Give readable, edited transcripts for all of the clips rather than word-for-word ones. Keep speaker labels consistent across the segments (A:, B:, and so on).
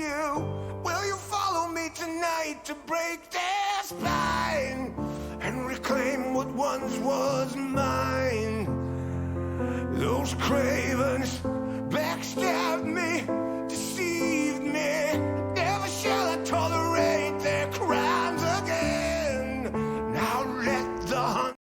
A: you. Will you follow me tonight to break their spine and reclaim what once was mine? Those cravens backstabbed me, deceived me. Never shall I tolerate their crimes again. Now let the hunt.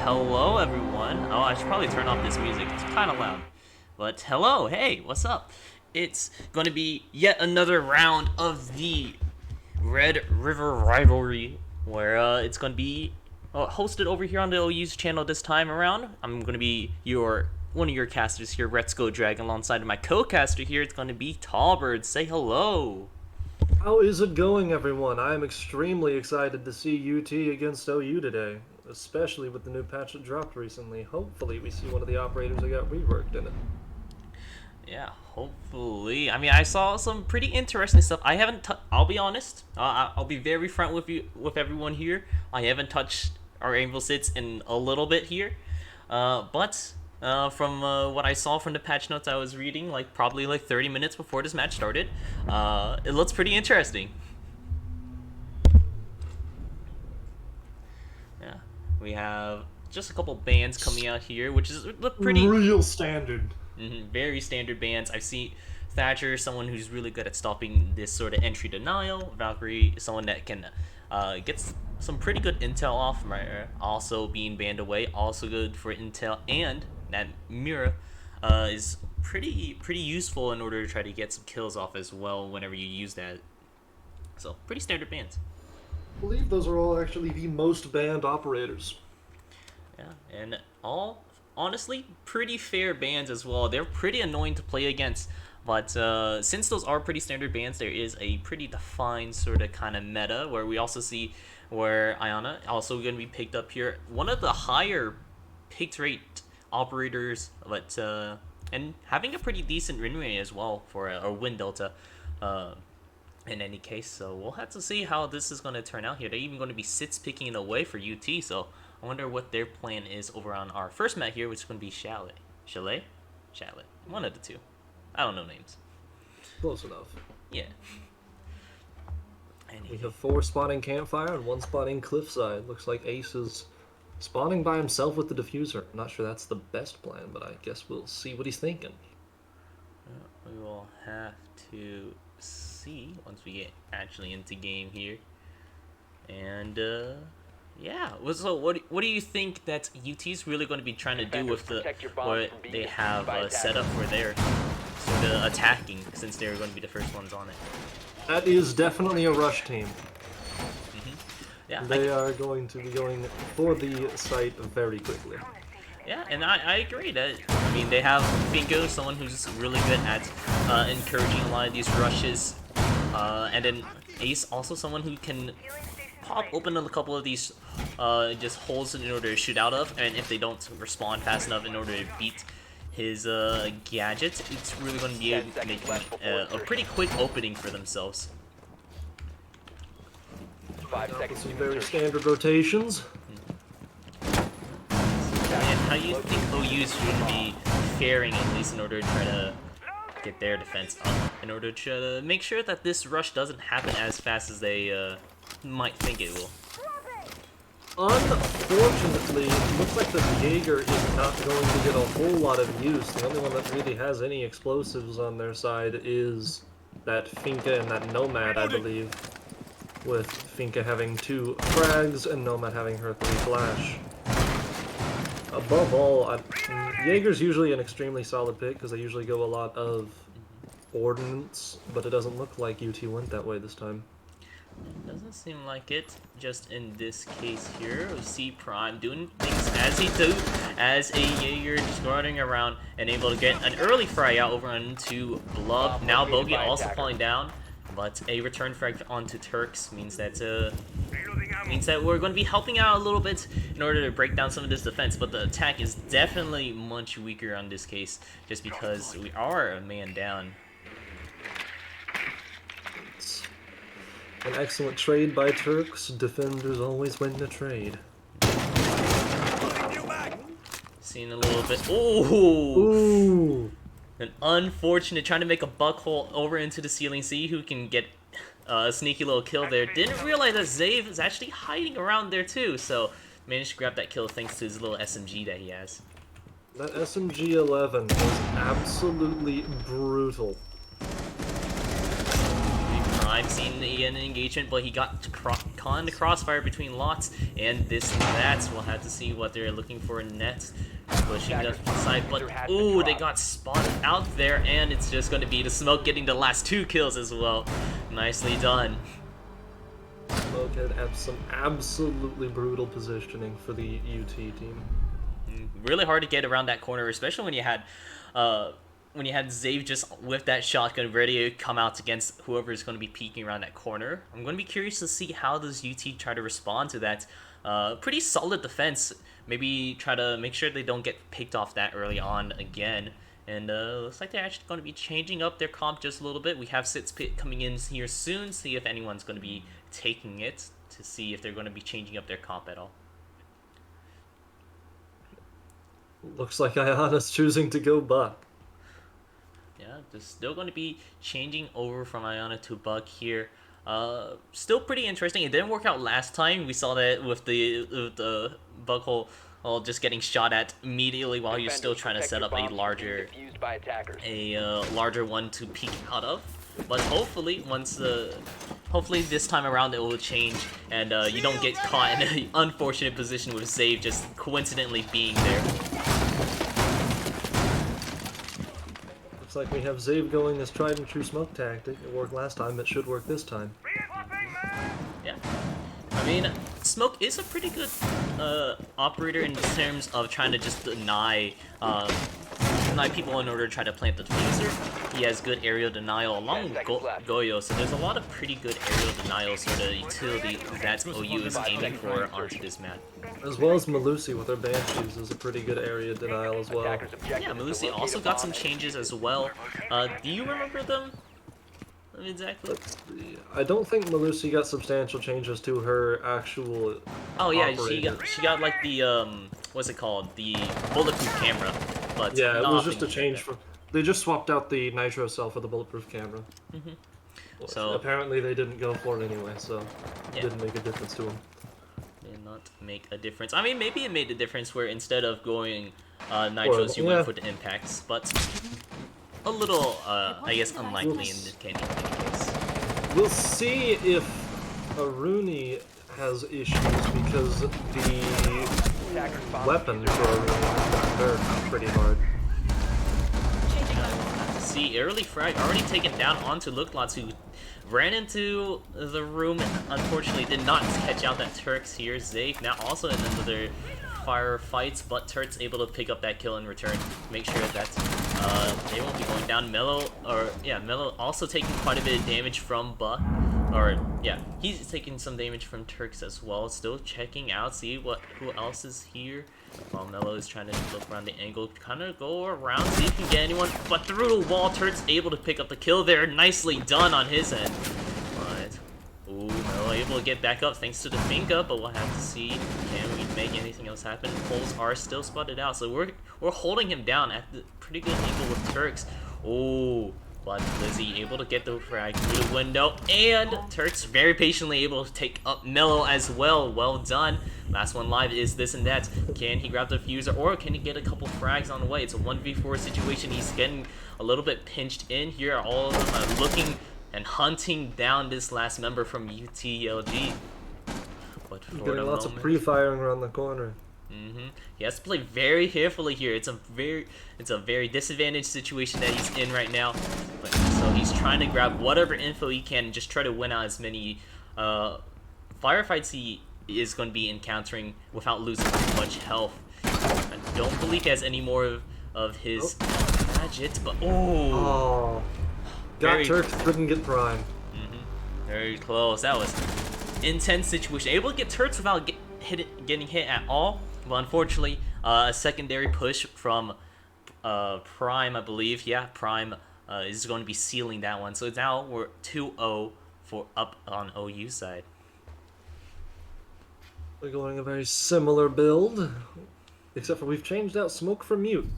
B: Hello everyone. Oh, I should probably turn off this music. It's kind of loud. But hello, hey, what's up? It's going to be yet another round of the Red River Rivalry, where it's going to be hosted over here on the OU's channel this time around. I'm going to be one of your casters here, Let's Go Dragon, alongside of my co-caster here. It's going to be Tallbird. Say hello.
C: How is it going, everyone? I am extremely excited to see UT against OU today, especially with the new patch that dropped recently. Hopefully we see one of the operators that got reworked in it.
B: Yeah, hopefully. I mean, I saw some pretty interesting stuff. I haven't. I'll be honest. I'll be very front with everyone here. I haven't touched our Anvil Sits in a little bit here, but from what I saw from the patch notes I was reading, probably 30 minutes before this match started, it looks pretty interesting. Yeah, we have just a couple bans coming out here, which is pretty
C: real standard.
B: Very standard bans. I see Thatcher, someone who's really good at stopping this sort of entry denial. Valkyrie, someone that can get some pretty good intel off. Also being banned away, also good for intel, and that Mira is pretty useful in order to try to get some kills off as well whenever you use that. So pretty standard bans.
C: I believe those are all actually the most banned operators.
B: Yeah, and all honestly pretty fair bans as well. They're pretty annoying to play against, but since those are pretty standard bans, there is a pretty defined sort of kind of meta where we also see where Ayana also going to be picked up here, one of the higher picked rate operators, but and having a pretty decent win rate as well for a win delta in any case. So we'll have to see how this is going to turn out here. They're even going to be sits picking it away for UT, so I wonder what their plan is over on our first map here, which is going to be Chalet. One of the two. I don't know names.
C: Close enough.
B: Yeah.
C: We have 4 spotting Campfire and 1 spotting Cliffside. Looks like Ace is spawning by himself with the diffuser. I'm not sure that's the best plan, but I guess we'll see what he's thinking.
B: We will have to see once we get actually into game here. And yeah, so what do you think that UT's really going to be trying to do with what they have set up for their sort of attacking, since they're going to be the first ones on it?
C: That is definitely a rush team.
B: Yeah,
C: they are going to be going for the site very quickly.
B: Yeah, and I agree that, I mean, they have Finko, someone who's really good at encouraging a lot of these rushes And then Ace, also someone who can pop open a couple of these just holes in order to shoot out of, and if they don't respond fast enough in order to beat his gadget, it's really going to be making a pretty quick opening for themselves.
D: 5 seconds.
C: Some very standard rotations.
B: And how you think OU's going to be faring, at least in order to try to get their defense up, in order to try to make sure that this rush doesn't happen as fast as they might think it will.
C: Unfortunately, it looks like the Jaeger is not going to get a whole lot of use. The only one that really has any explosives on their side is that Finka and that Nomad, I believe. With Finka having 2 frags and Nomad having her 3 flash. Above all, Jaeger's usually an extremely solid pick because they usually go a lot of ordnance, but it doesn't look like UT went that way this time.
B: Doesn't seem like it, just in this case here. C Prime doing things as he do, as a Jaeger just running around and able to get an early fry out over onto Blub. Now Bogey also falling down, but a return frag onto Turks means that we're going to be helping out a little bit in order to break down some of this defense, but the attack is definitely much weaker on this case, just because we are a man down.
C: An excellent trade by Turks. Defenders always win the trade.
B: Seeing a little bit. Oh!
C: Ooh!
B: An unfortunate trying to make a buck hole over into the ceiling. See who can get a sneaky little kill there. Didn't realize that Zave is actually hiding around there too, so managed to grab that kill thanks to his little SMG that he has.
C: That SMG-11 was absolutely brutal.
B: Prime seen the engagement, but he got caught in the crossfire between lots, and this and that. We'll have to see what they're looking for next. Pushing up inside, but ooh, they got spotted out there, and it's just going to be the Smoke getting the last 2 kills as well. Nicely done.
C: Smoke had some absolutely brutal positioning for the UT team.
B: Really hard to get around that corner, especially when you had Zave just with that shotgun ready to come out against whoever is going to be peeking around that corner. I'm going to be curious to see how does UT try to respond to that pretty solid defense. Maybe try to make sure they don't get picked off that early on again. And looks like they're actually going to be changing up their comp just a little bit. We have Sit's Pit coming in here soon. See if anyone's going to be taking it, to see if they're going to be changing up their comp at all.
C: Looks like Ayana's choosing to go Buck.
B: Yeah, they're still going to be changing over from Ayana to Buck here. Still pretty interesting. It didn't work out last time. We saw that with the Buck hole just getting shot at immediately while you're still trying to set up a larger one to peek out of. But hopefully hopefully this time around it will change, and you don't get caught in an unfortunate position with Zave just coincidentally being there.
C: Looks like we have Zave going his tried and true smoke tactic. It worked last time, it should work this time.
B: Yeah. I mean, Smoke is a pretty good operator in terms of trying to just deny people in order to try to plant the diffuser. He has good aerial denial along with Goyo, so there's a lot of pretty good aerial denial sort of utility that OU is aiming for onto this map.
C: As well as Malusi with her Banshees is a pretty good area denial as well.
B: Yeah, Malusi also got some changes as well. Do you remember them? Exactly.
C: I don't think Malusi got substantial changes to her actual.
B: Oh yeah,
C: operator.
B: she got like the what's it called? The bulletproof camera. But
C: yeah, it was just a change from. They just swapped out the nitro cell for the bulletproof camera. So apparently they didn't go for it anyway, so it didn't make a difference to them.
B: Did not make a difference. I mean, maybe it made a difference where instead of going nitros, you went for the impacts, but a little, I guess, unlikely in this case.
C: We'll see if Aruni has issues because the weapon for Aruni are pretty hard.
B: See, early frag already taken down onto Looklots, who ran into the room and unfortunately did not catch out that Turks here. Zave now also in another firefights, but Turks able to pick up that kill in return. Make sure that They won't be going down. Mello also taking quite a bit of damage from Buck. Or, yeah, he's taking some damage from Turks as well. Still checking out, see who else is here. While Mello is trying to look around the angle, kind of go around, see if he can get anyone. But through the wall, Turks able to pick up the kill there. Nicely done on his end. But, ooh, Mello able to get back up thanks to the Finka, but we'll have to see. Can we make anything else happen? Poles are still spotted out, so we're holding him down at the pretty good angle with Turks. Oh. But Lizzie able to get the frag through the window, and Turks very patiently able to take up Mello as well. Well done. Last one live is this and that. Can he grab the fuser, or can he get a couple frags on the way? It's a 1v4 situation. He's getting a little bit pinched in here. All of them are looking and hunting down this last member from UTLG. But for
C: getting lots of pre-firing around the corner.
B: He has to play very carefully here. It's a very disadvantaged situation that he's in right now. But, so he's trying to grab whatever info he can and just try to win out as many firefights he is going to be encountering without losing too much health. I don't believe he has any more of his gadgets, but
C: got Turks, couldn't get Prime.
B: Very close. That was intense situation. Able to get Turks without getting hit at all. Well, unfortunately, a secondary push from Prime, I believe. Yeah, Prime is going to be sealing that one. So now we're 2-0 for up on OU side.
C: We're going a very similar build, except for we've changed out Smoke for Mute.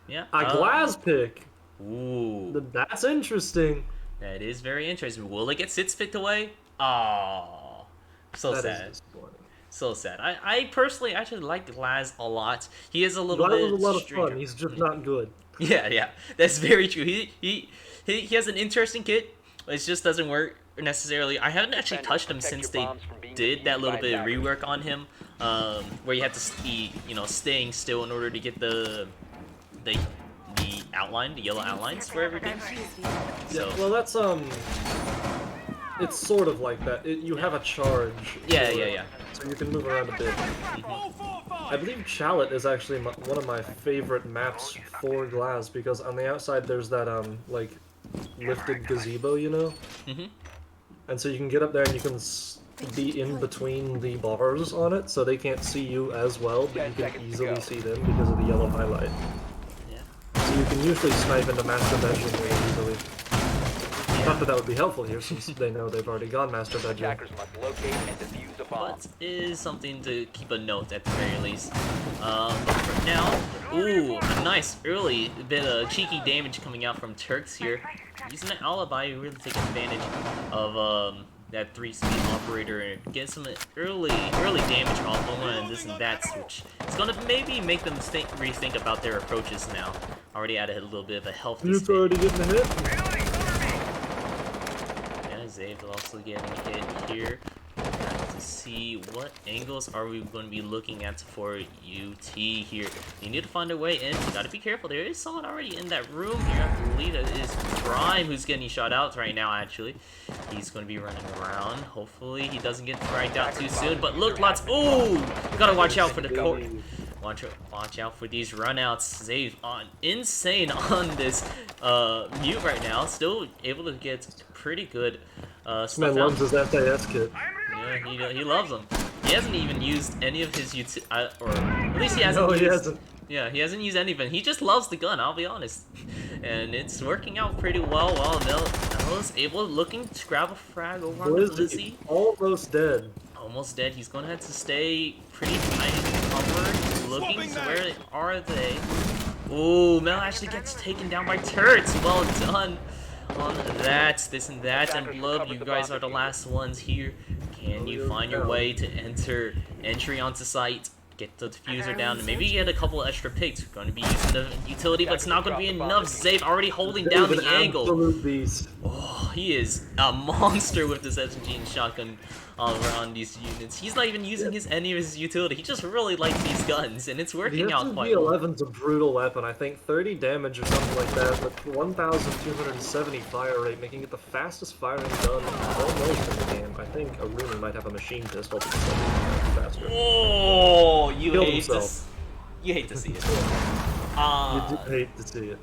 B: Yeah.
C: A glass pick.
B: Ooh.
C: That's interesting.
B: That is very interesting. Will it get Sits picked away? Oh, so
C: that
B: sad.
C: Is disappointing.
B: So sad. I personally actually like Glaz a lot. He is a little bit
C: was a lot of
B: stranger.
C: fun. He's just not good.
B: Yeah, that's very true. He has an interesting kit. It just doesn't work necessarily. I haven't actually touched him since they did that little bit of rework on him, where you had to be, staying still in order to get the outline, the yellow outlines for everything. So
C: yeah, well, that's it's sort of like that. You have a charge.
B: Yeah.
C: So you can move around a bit. I believe Chalet is actually one of my favorite maps for Glass, because on the outside there's that like lifted gazebo, and so you can get up there and you can be in between the bars on it, so they can't see you as well, but you can easily see them because of the yellow highlight.
B: Yeah.
C: So you can usually snipe into master bedroom really easily. Not that would be helpful here, since they know they've already gone master bedroom.
B: But is something to keep a note at the very least. But for now, ooh, a nice early bit of cheeky damage coming out from Turks here. Using an alibi, really taking advantage of that 3-speed operator and get some early damage off of one and this and that, which is gonna maybe make them rethink about their approaches now. Already added a little bit of a health.
C: You're already getting a hit.
B: Zave's also getting hit here. To see what angles are we going to be looking at for UT here. You need to find a way in. You gotta be careful. There is someone already in that room here. I believe that is Prime who's getting shot out right now, actually. He's going to be running around. Hopefully he doesn't get fragged out too soon. But look, lots. Ooh! Gotta watch out for the court. Watch out for these runouts. Zave on insane on this mute right now. Still able to get pretty good stuff
C: Man loves his FAS kit.
B: Yeah, he loves them. He hasn't even used any of his or at least he hasn't.
C: No,
B: used,
C: he hasn't.
B: Yeah, he hasn't used any of it. He just loves the gun. I'll be honest, and it's working out pretty well. While Mel's looking to grab a frag over on Lizzie.
C: Almost dead.
B: Almost dead. He's gonna have to stay pretty tight and covered. Looking to where are they? Ooh, Mel actually gets taken down by turrets. Well done on that, this and that, and Blub, you guys are the last ones here. Can you find your way to entry onto site, get the diffuser down, and maybe get a couple extra picks? We're going to be using the utility, but it's not going to be enough. Zave already holding down the angle. Oh, he is a monster with this SMG and shotgun all around these units. He's not even using any of his utility. He just really likes these guns, and it's working out quite well.
C: The 11's a brutal weapon. I think 30 damage or something like that, with 1,270 fire rate, making it the fastest firing gun almost in the game. I think Arumi might have a machine pistol because it's faster.
B: Oh, you hate to see it.
C: You do hate to see it.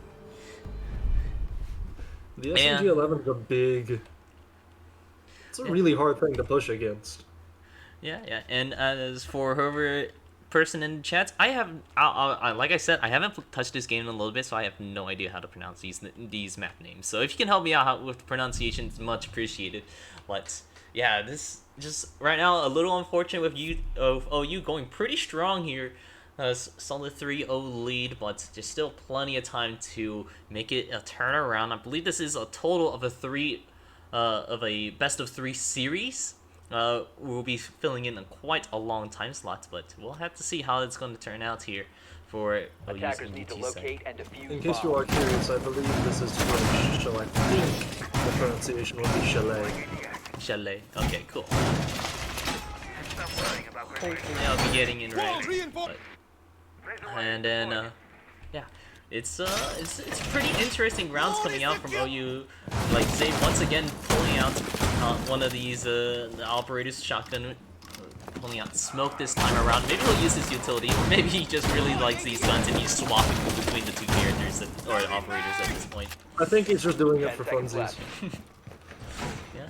C: The
B: Man.
C: SMG-11 is a big... It's a really hard thing to push against.
B: Yeah. And as for whoever person in the chat, like I said, I haven't touched this game in a little bit, so I have no idea how to pronounce these map names. So if you can help me out with the pronunciation, it's much appreciated. But yeah, this just right now a little unfortunate with OU going pretty strong here. Solid 3-0 lead, but there's still plenty of time to make it a turnaround. I believe this is a total of a best of 3 series. We'll be filling in quite a long time slot, but we'll have to see how it's going to turn out here for
D: Attackers need to locate and defuse
C: In case you are curious, I believe this is French, so I think the pronunciation will be chalet.
B: Chalet. Okay, cool. Hopefully I'll be getting in right. And then, yeah. It's pretty interesting rounds coming out from OU. Like Zave once again pulling out one of these the operator's shotgun, pulling out smoke this time around. Maybe he'll use his utility, or maybe he just really likes these guns and he's swapping between the two characters or operators at this point.
C: I think he's just doing it for funsies.
B: Yeah.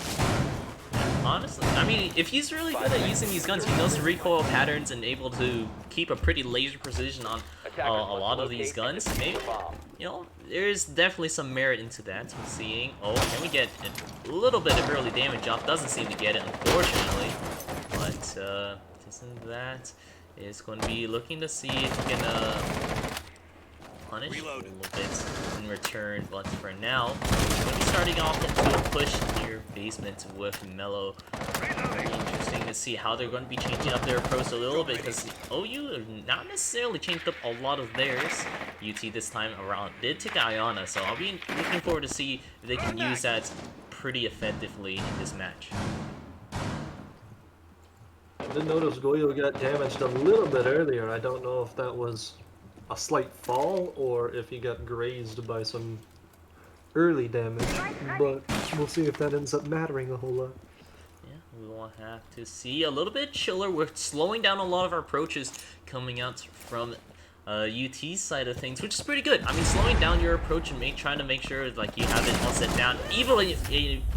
B: Honestly, I mean, if he's really good at using these guns, he knows the recoil patterns and able to keep a pretty laser precision on a lot of these guns. Maybe, you know, there's definitely some merit into that. I'm seeing. Oh, can we get a little bit of early damage off? Doesn't seem to get it, unfortunately. But isn't that is going to be looking to see if we can punish a little bit in return, but for now, we're going to be starting off into a push near basement with Mellow. Very interesting to see how they're going to be changing up their approach a little bit, because OU have not necessarily changed up a lot of theirs. UT this time around did take Ayana, so I'll be looking forward to see if they can use that pretty effectively in this match.
C: I did notice Goyo got damaged a little bit earlier. I don't know if that was a slight fall or if he got grazed by some early damage, but we'll see if that ends up mattering a whole lot.
B: Yeah, we will have to see. A little bit chiller. We're slowing down a lot of our approaches coming out from UT's side of things, which is pretty good. I mean, slowing down your approach and trying to make sure like you have it all set down, even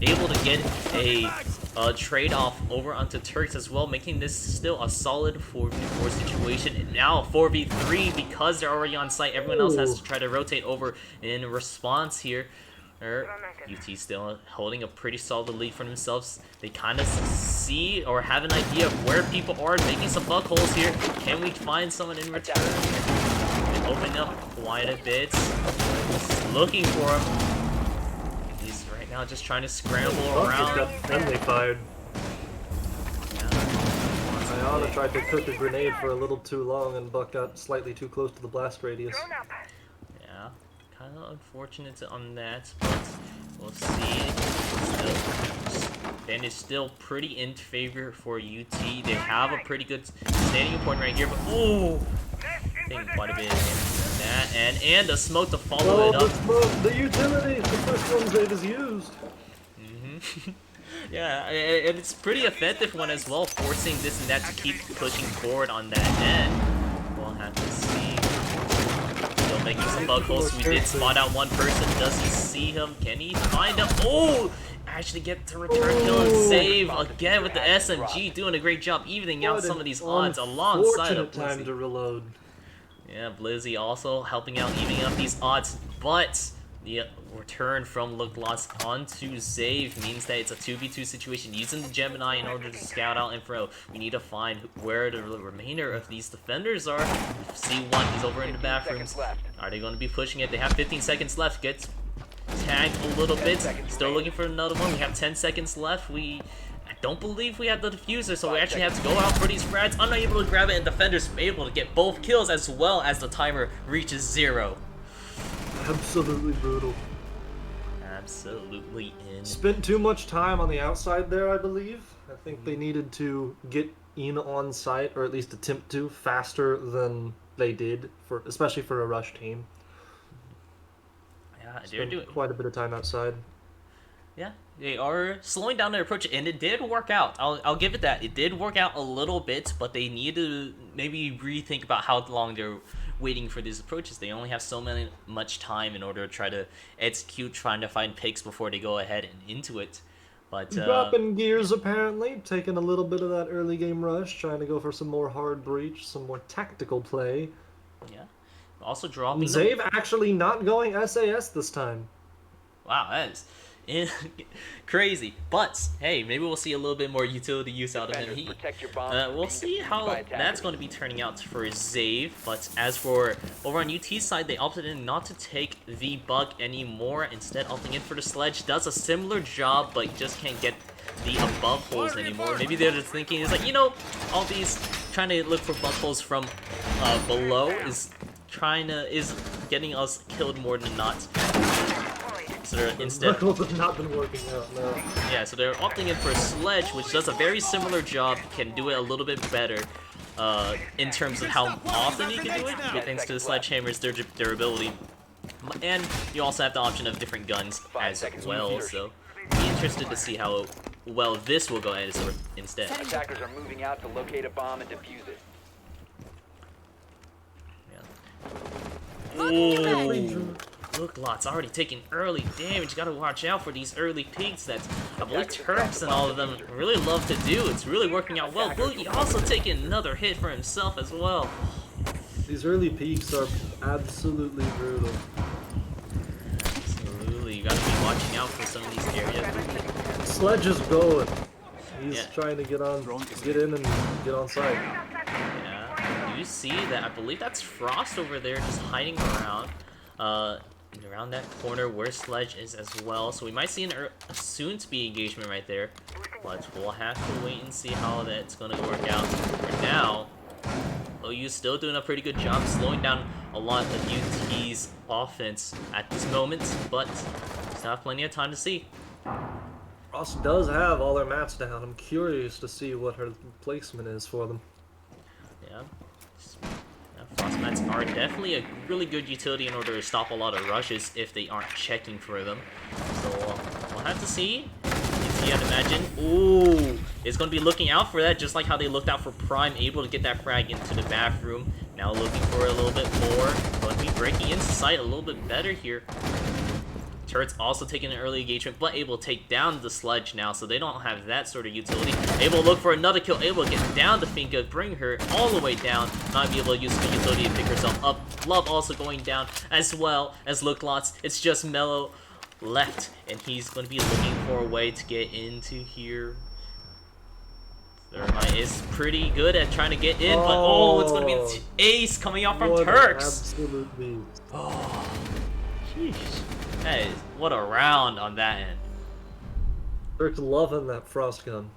B: able to get a trade-off over onto Turks as well, making this still a solid 4v4 situation. And now 4v3 because they're already on site. Everyone else has to try to rotate over in response here. UT still holding a pretty solid lead for themselves. They kind of see or have an idea of where people are, making some bug holes here. Can we find someone in return? They open up quite a bit. Looking for him. He's right now just trying to scramble around.
C: And they fired. Ayana tried to cook a grenade for a little too long, and Buck got slightly too close to the blast radius.
B: Yeah, kind of unfortunate on that, but we'll see. And it's still pretty in favor for UT. They have a pretty good standing point right here, but ooh, taking quite a bit of damage on that, and a smoke to follow it up.
C: The smoke, the utility, the first one Zave has used.
B: Yeah, and it's pretty effective one as well, forcing this and that to keep pushing forward on that end. We'll have to see. Still making some bug holes. We did spot out one person. Does he see him? Can he find him? Oh! Actually get to return kill and save again with the SMG, doing a great job evening out some of these odds alongside of Blizzy.
C: Time to reload.
B: Yeah, Blizzy also helping out, evening up these odds, but the return from Looklots onto Zave means that it's a 2v2 situation, using the Gemini in order to scout out info. We need to find where the remainder of these defenders are. C1, he's over in the bathrooms. Are they going to be pushing it? They have 15 seconds left. Gets tagged a little bit. Still looking for another one. We have 10 seconds left. I don't believe we have the diffuser, so we actually have to go out for these frags. Unable to grab it, and defenders able to get both kills as well as the timer reaches 0.
C: Absolutely brutal.
B: Absolutely in.
C: Spent too much time on the outside there, I believe. I think they needed to get in on site, or at least attempt to, faster than they did, especially for a rush team.
B: Yeah, they're doing
C: quite a bit of time outside.
B: Yeah, they are slowing down their approach, and it did work out. I'll give it that. It did work out a little bit, but they need to maybe rethink about how long they're waiting for these approaches. They only have so much time in order to try to execute, trying to find picks before they go ahead and into it. But
C: Dropping gears apparently, taking a little bit of that early game rush, trying to go for some more hard breach, some more tactical play.
B: yeah, also dropping.
C: Zave actually not going SAS this time.
B: Wow, that is crazy. But hey, maybe we'll see a little bit more utility use out of him.
D: Defenders, protect your bombs from
B: We'll
D: being
B: see
D: defused
B: how
D: by
B: that's
D: attackers.
B: going to be turning out for Zave. But as for over on UT's side, they opted in not to take the bug anymore, instead opting in for the sledge. Does a similar job, but just can't get the above holes anymore. Maybe they're just thinking, it's like, you know, all these trying to look for bug holes from below is getting us killed more than not. So they're instead,
C: Knuckles have not been working out, no.
B: yeah, so they're opting in for a sledge, which does a very similar job, can do it a little bit better in terms of how often you can do it, thanks to the sledgehammer's durability. And you also have the option of different guns as well, so be interested to see how well this will go instead.
D: Attackers are moving out to locate a bomb and defuse it.
B: Yeah. Ooh. Look, Lot's already taking early damage. Gotta watch out for these early peaks that I believe Turks and all of them really love to do. It's really working out well. Boogie also taking another hit for himself as well.
C: These early peaks are absolutely brutal.
B: Absolutely, you gotta be watching out for some of these areas.
C: Sledge is going. He's
B: Yeah.
C: trying to get in and get on site.
B: Yeah, you see that? I believe that's Frost over there just hiding around. Around that corner where Sledge is as well, so we might see a soon-to-be engagement right there, but we'll have to wait and see how that's going to work out. For now, OU's still doing a pretty good job slowing down a lot of UT's offense at this moment, but still have plenty of time to see.
C: Ross does have all their mats down. I'm curious to see what her placement is for them.
B: Yeah. Frost mats are definitely a really good utility in order to stop a lot of rushes if they aren't checking for them. So we'll have to see. I'd imagine. Ooh, it's going to be looking out for that, just like how they looked out for Prime, able to get that frag into the bathroom. Now looking for a little bit more. Going to be breaking into sight a little bit better here. Turret's also taking an early engagement, but able to take down the Sledge now, so they don't have that sort of utility. Able to look for another kill, able to get down to Finka, bring her all the way down, not be able to use the utility to pick herself up. Love also going down, as well as Look Lots. It's just Mellow left, and he's going to be looking for a way to get into here. Thermite is pretty good at trying to get in, but it's going to be the ace coming out from
C: What an
B: Turks.
C: absolute beast.
B: Oh, sheesh. That is, what a round on that end.
C: Turks loving that Frost gun.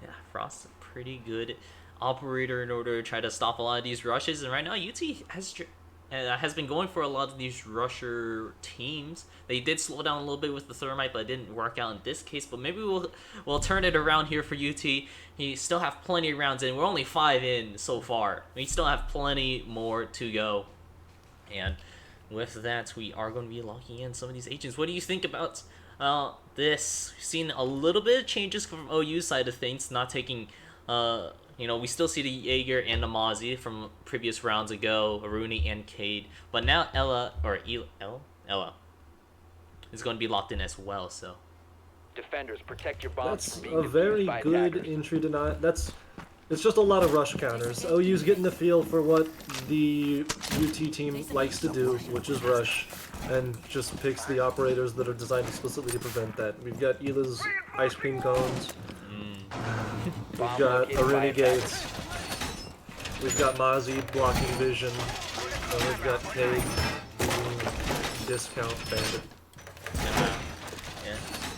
B: Yeah, Frost's a pretty good operator in order to try to stop a lot of these rushes, and right now UT has been going for a lot of these rusher teams. They did slow down a little bit with the Thermite, but it didn't work out in this case. But maybe we'll turn it around here for UT. You still have plenty of rounds in. We're only 5 in so far. We still have plenty more to go, and with that, we are going to be locking in some of these agents. What do you think about this? We've seen a little bit of changes from OU's side of things, not taking, we still see the Jaeger and the Mozzie from previous rounds ago, Aruni and Cade, but now Ella is going to be locked in as well, so.
D: Defenders, protect your bombs
C: That's
D: from being
C: a very
D: defused by
C: good
D: attackers.
C: entry deny. It's just a lot of rush counters. OU's getting the feel for what the UT team likes to do, which is rush, and just picks the operators that are designed explicitly to prevent that. We've got Ela's ice cream cones. We've
D: Bomb
C: got
D: located by
C: Aruni
D: attackers.
C: gates. We've got Mozzie blocking vision. And we've got Cade being discount bandit.
B: Yeah,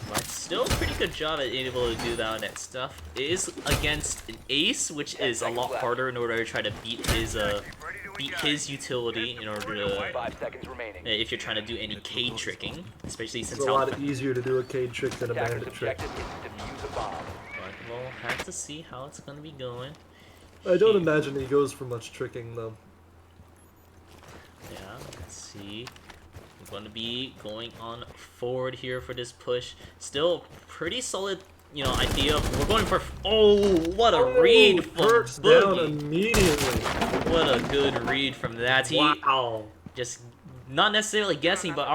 B: but still a pretty good job at being able to do that stuff. It is against an ace, which is a lot harder in order to try to beat his utility in order to
D: 5 seconds remaining.
B: if you're trying to do any Cade tricking, especially since
C: It's a lot easier to do a Cade trick than a
D: Attackers'
C: bandit trick.
D: objective is to defuse a bomb.
B: But we'll have to see how it's going to be going.
C: I don't imagine he goes for much tricking though.
B: Yeah, let's see. We're going to be going on forward here for this push. Still pretty solid idea. We're going for. Oh, what a read from
C: Turks down
B: Boogie.
C: immediately.
B: What a good read from that. He
C: Wow.
B: just not necessarily guessing, but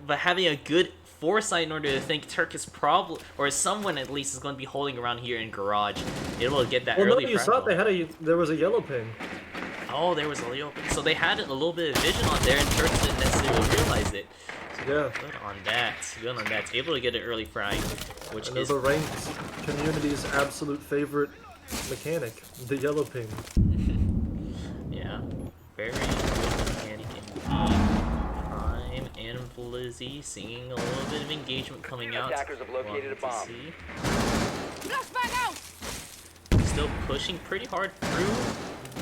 B: but having a good foresight in order to think Turk is probably, or someone at least, is going to be holding around here in garage, able to get that
C: Well, no,
B: early
C: you saw
B: frag.
C: there was a yellow ping.
B: Oh, there was a Leo. So they had a little bit of vision on there, and Turk didn't necessarily realize it.
C: Yeah.
B: Good on that. Good on that. Able to get an early frag, which is
C: The ranked community's absolute favorite mechanic, the yellow ping.
B: yeah, very good mechanic indeed. Prime and Blizzy seeing a little bit of engagement coming out.
D: Attackers have located a
B: We'll have
D: bomb.
B: to see. Still pushing pretty hard through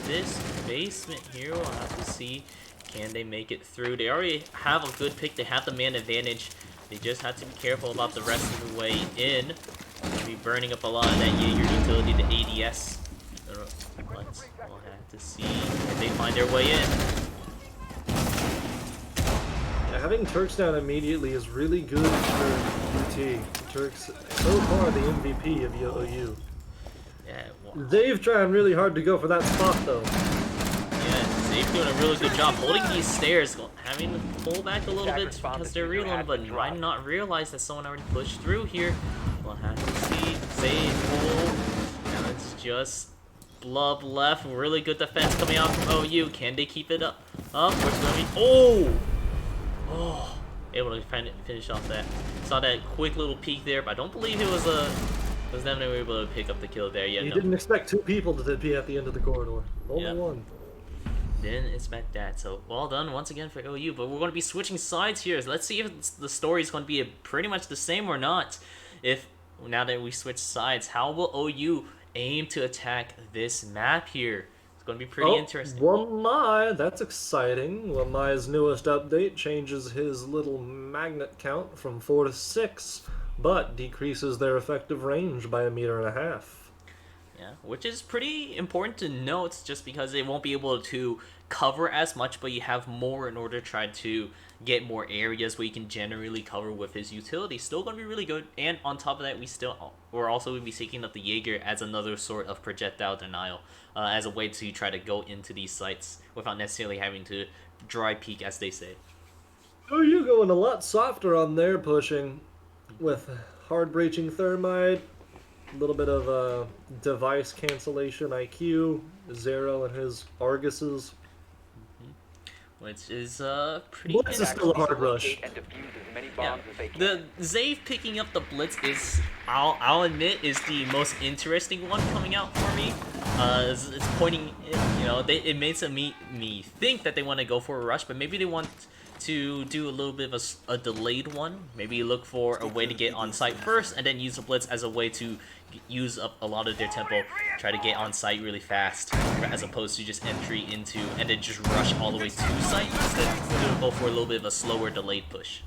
B: this basement here. We'll have to see, can they make it through. They already have a good pick. They have the man advantage. They just have to be careful about the rest of the way in. They'll be burning up a lot of that Jaeger utility, the ADS. But we'll have to see if they find their way in.
C: Yeah, having Turks down immediately is really good for UT. Turks, so far, the MVP of OU.
B: Yeah, well,
C: They've trying really hard to go for that spot, though.
B: yeah, Zave's doing a really good job holding these stairs, having to pull back a little
D: Attack
B: bit
D: response
B: because they're
D: diffuser
B: reloading,
D: has
B: but
D: been
B: might
D: dropped.
B: not realize that someone already pushed through here. We'll have to see. Zave pull. Now it's just Blub left. Really good defense coming out from OU. Can they keep it up? Where's it gonna be? Oh! Oh! Able to finish off that. Saw that quick little peek there, but I don't believe it was them that were able to pick up the kill there. Yeah,
C: You
B: no.
C: didn't expect two people to be at the end of the corridor. Only
B: Yep.
C: one.
B: Didn't expect that. So well done once again for OU. But we're going to be switching sides here. Let's see if the story is going to be pretty much the same or not. If now that we switch sides, how will OU aim to attack this map here? It's going to be pretty interesting.
C: Wamai, that's exciting. Wamai's newest update changes his little magnet count from 4 to 6, but decreases their effective range by 1.5 meters.
B: Yeah, which is pretty important to note, just because they won't be able to cover as much, but you have more in order to try to get more areas where you can generally cover with his utility. Still going to be really good, and on top of that, we're also going to be seeking up the Jaeger as another sort of projectile denial, as a way to try to go into these sites without necessarily having to dry peek, as they say.
C: Oh, you going a lot softer on their pushing with hard breaching thermite, a little bit of device cancellation IQ, Zero and his Arguses.
B: Which is pretty
C: Blitz is still a hard rush.
D: Locate and defuse as many
B: Yeah,
D: bombs as they can.
B: the Zave picking up the Blitz is, I'll admit, is the most interesting one coming out for me. It's pointing, it makes me think that they want to go for a rush, but maybe they want to do a little bit of a delayed one. Maybe look for a way to get on site first, and then use the Blitz as a way to use up a lot of their tempo, try to get on site really fast, as opposed to just entry into and then just rush all the way to site. Instead, we'll go for a little bit of a slower delayed push.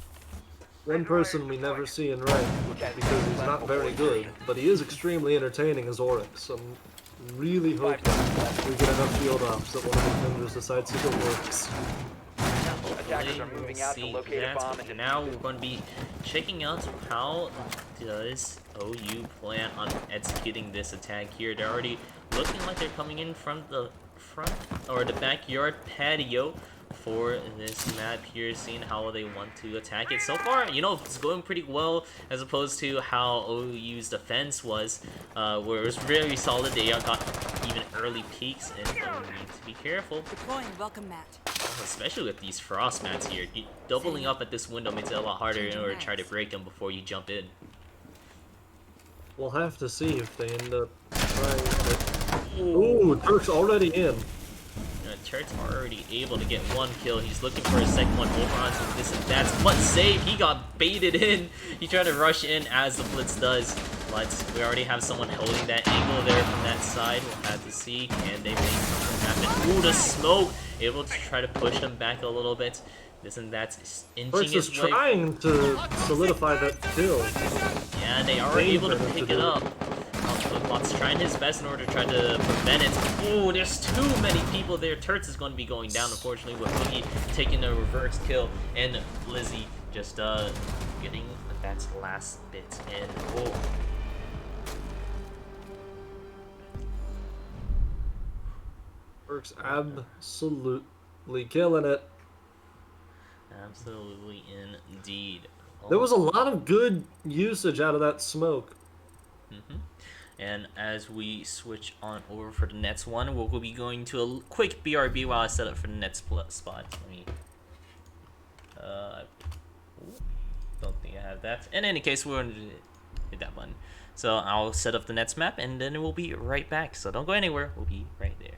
C: One person we never see in rank, because he's not very good, but he is extremely entertaining as Oryx. I'm really hoping we get enough field ops that one of the defenders decides to go Oryx.
D: Attackers are moving out to
B: See
D: locate a
B: that.
D: bomb and
B: Now we're going to be checking out how does OU plan on executing this attack here. They're already looking like they're coming in from the front or the backyard patio for this map here, seeing how they want to attack it. So far, it's going pretty well, as opposed to how OU's defense was, where it was very solid. They got even early peaks, and we need to be careful,
E: Deploying welcome mat.
B: especially with these frost mats here. Doubling up at this window makes it a lot harder in order to try to break them before you jump in.
C: We'll have to see if they end up trying to... Ooh, Turk's already in.
B: Turt's already able to get one kill. He's looking for a second one over onto this, and that's what save. He got baited in. He tried to rush in as the Blitz does, but we already have someone holding that angle there from that side. We'll have to see, can they make something happen? Ooh, the smoke! Able to try to push them back a little bit. This and that's inching
C: Turk's is
B: his way.
C: trying to solidify that kill.
B: Yeah, they are able to pick it up. Bot's trying his best in order to try to prevent it. Oh, there's too many people there. Turts is going to be going down, unfortunately, with Boogie taking a reverse kill, and Lizzie just getting that last bit in. Oh.
C: Works absolutely killing it.
B: Absolutely indeed.
C: There was a lot of good usage out of that smoke.
B: And as we switch on over for the next one, we'll be going to a quick BRB while I set up for the next spot. Let me. Don't think I have that. In any case, we're going to hit that button. So I'll set up the next map, and then we'll be right back. So don't go anywhere. We'll be right there.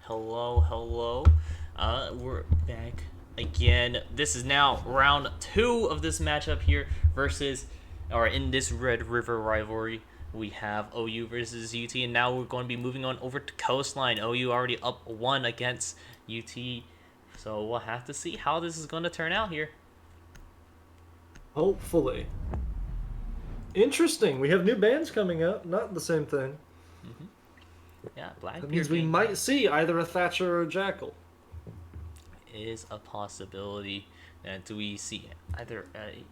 B: Hello, hello. We're back again. This is now round 2 of this matchup here versus, or in this Red River rivalry. We have OU versus UT, and now we're going to be moving on over to Coastline. OU already up 1 against UT, so we'll have to see how this is going to turn out here.
C: Hopefully. Interesting. We have new bands coming out. Not the same thing.
B: Yeah, Blackbeard
C: That means we
B: being
C: might see either a Thatcher or a Jackal.
B: is a possibility. And do we see either a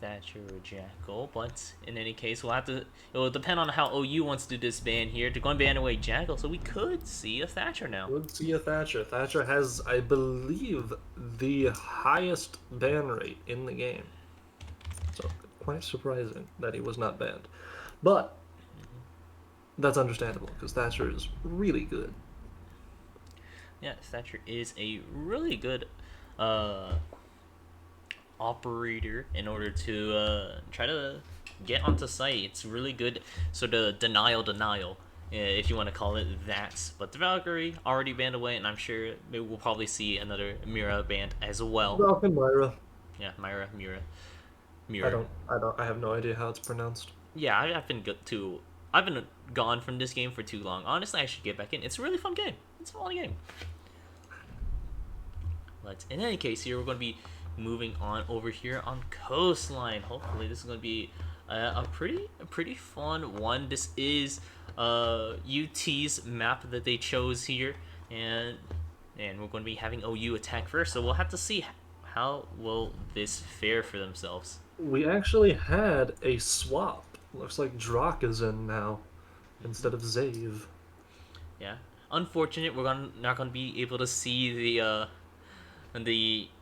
B: Thatcher or Jackal? But in any case, we'll have to. It will depend on how OU wants to do this ban here. They're going to ban away Jackal, so we could see a Thatcher now.
C: Would see a Thatcher. Thatcher has, I believe, the highest ban rate in the game. So quite surprising that he was not banned. But that's understandable because Thatcher is really good.
B: Yeah, Thatcher is a really good operator in order to try to get onto site. It's really good sort of denial, if you want to call it that. But the Valkyrie already banned away, and I'm sure maybe we'll probably see another Mira banned as well.
C: Falcon Myra.
B: Yeah, Mira.
C: I have no idea how it's pronounced.
B: Yeah, I've been gone from this game for too long. Honestly, I should get back in. It's a really fun game. It's a fun game. But in any case, here we're going to be moving on over here on Coastline. Hopefully, this is going to be a pretty fun one. This is UT's map that they chose here, and we're going to be having OU attack first. So we'll have to see how will this fare for themselves.
C: We actually had a swap. Looks like Drak is in now instead of Zave.
B: Yeah, unfortunate. We're not going to be able to see the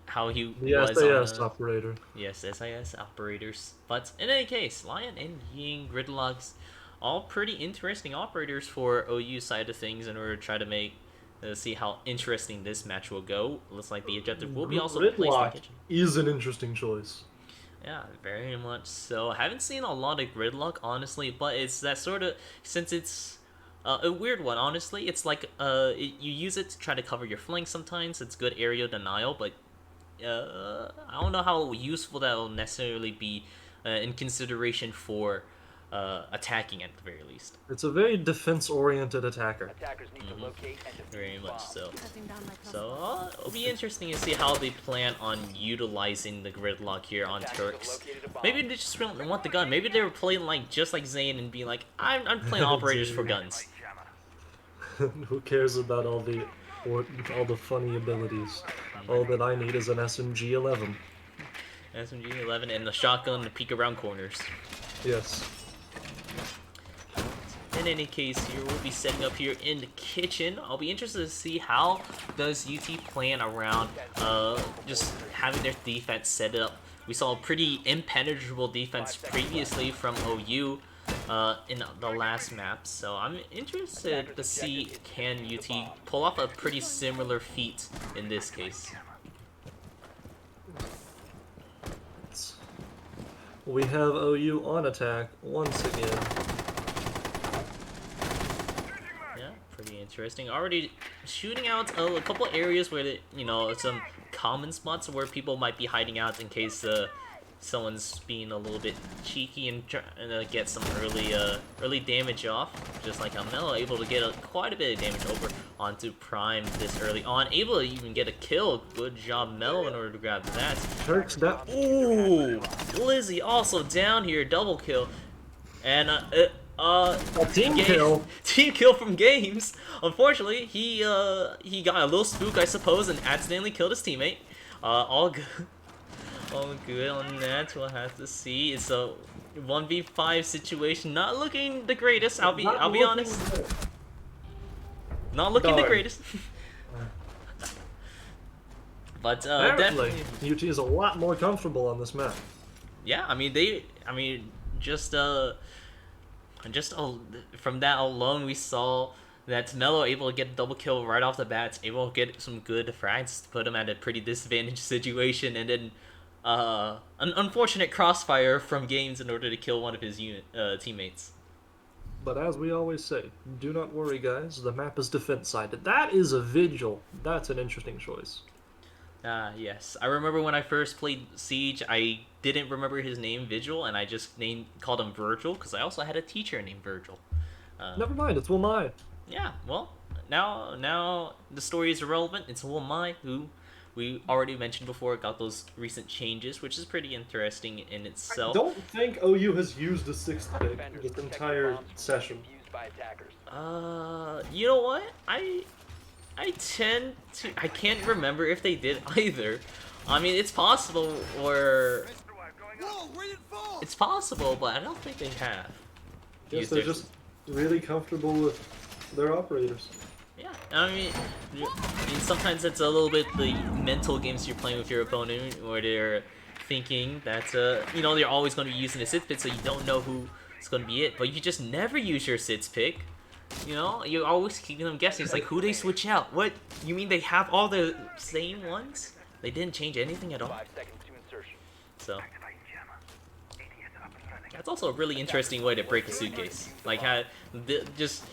B: how he
C: The
B: was
C: SAS
B: on
C: operator.
B: yes, SIS operators. But in any case, Lion and Ying Gridlocks, all pretty interesting operators for OU side of things in order to try to make see how interesting this match will go. Looks like the objective will be also placed in the
C: Gridlock
B: kitchen.
C: is an interesting choice.
B: Yeah, very much so. I haven't seen a lot of Gridlock, honestly, but it's that sort of, since it's a weird one, honestly. It's like you use it to try to cover your flank sometimes. It's good area denial, but I don't know how useful that will necessarily be in consideration for attacking at the very least.
C: It's a very defense-oriented attacker.
D: Attackers need to locate and defuse
B: Very
D: the
B: much
D: bomb.
B: so. So it'll be interesting to see how they plan on utilizing the Gridlock here on Turks. Maybe they just don't want the gun. Maybe they were playing like just like Zane and being like, I'm playing operators for guns.
C: Who cares about all the funny abilities? All that I need is an SMG-11.
B: SMG-11 and the shotgun to peek around corners.
C: Yes.
B: In any case, here we'll be setting up here in the kitchen. I'll be interested to see how does UT plan around just having their defense set up. We saw a pretty impenetrable defense previously from OU in the last map, so I'm interested to see can UT pull off a pretty similar feat in this case.
C: We have OU on attack once again.
B: Pretty interesting. Already shooting out a couple areas where, some common spots where people might be hiding out in case someone's being a little bit cheeky and get some early damage off. Just like how Mello able to get quite a bit of damage over onto Prime this early on. Able to even get a kill. Good job, Mello, in order to grab that.
C: Turks down.
B: Ooh! Lizzie also down here. Double kill. And,
C: a team kill.
B: Team kill from Games. Unfortunately, he got a little spook, I suppose, and accidentally killed his teammate. All good. All good on that. We'll have to see. It's a 1v5 situation. Not looking the greatest. I'll be honest. Not looking the greatest. But
C: Apparently,
B: definitely,
C: UT is a lot more comfortable on this map.
B: yeah. Just from that alone, we saw that Mello able to get a double kill right off the bat, able to get some good frags to put him at a pretty disadvantaged situation, and then an unfortunate crossfire from Games in order to kill one of his teammates.
C: But as we always say, do not worry, guys. The map is defense-sided. That is a Vigil. That's an interesting choice.
B: Ah, yes. I remember when I first played Siege, I didn't remember his name, Vigil, and I just called him Virgil, because I also had a teacher named Virgil.
C: Never mind, it's Wilmai.
B: Yeah, well, now the story is irrelevant. It's Wilmai, who we already mentioned before, got those recent changes, which is pretty interesting in
C: I
B: itself.
C: don't think OU has used a 6th pick this entire session.
D: Used by attackers.
B: You know what? I tend to... I can't remember if they did either. I mean, it's possible, or... It's possible, but I don't think they have.
C: Yes,
B: used
C: they're
B: their-
C: just really comfortable with their operators.
B: Yeah, I mean, sometimes it's a little bit the mental games you're playing with your opponent, where they're thinking that, you know, they're always going to be using a sit pick, so you don't know who's going to be it, but you just never use your sits pick. You know, you're always keeping them guessing. It's like, who they switch out? What? You mean they have all the same ones? They didn't change anything at all?
D: 5 seconds to insertion.
B: So... That's also a really interesting way to break a suitcase. Like, how, just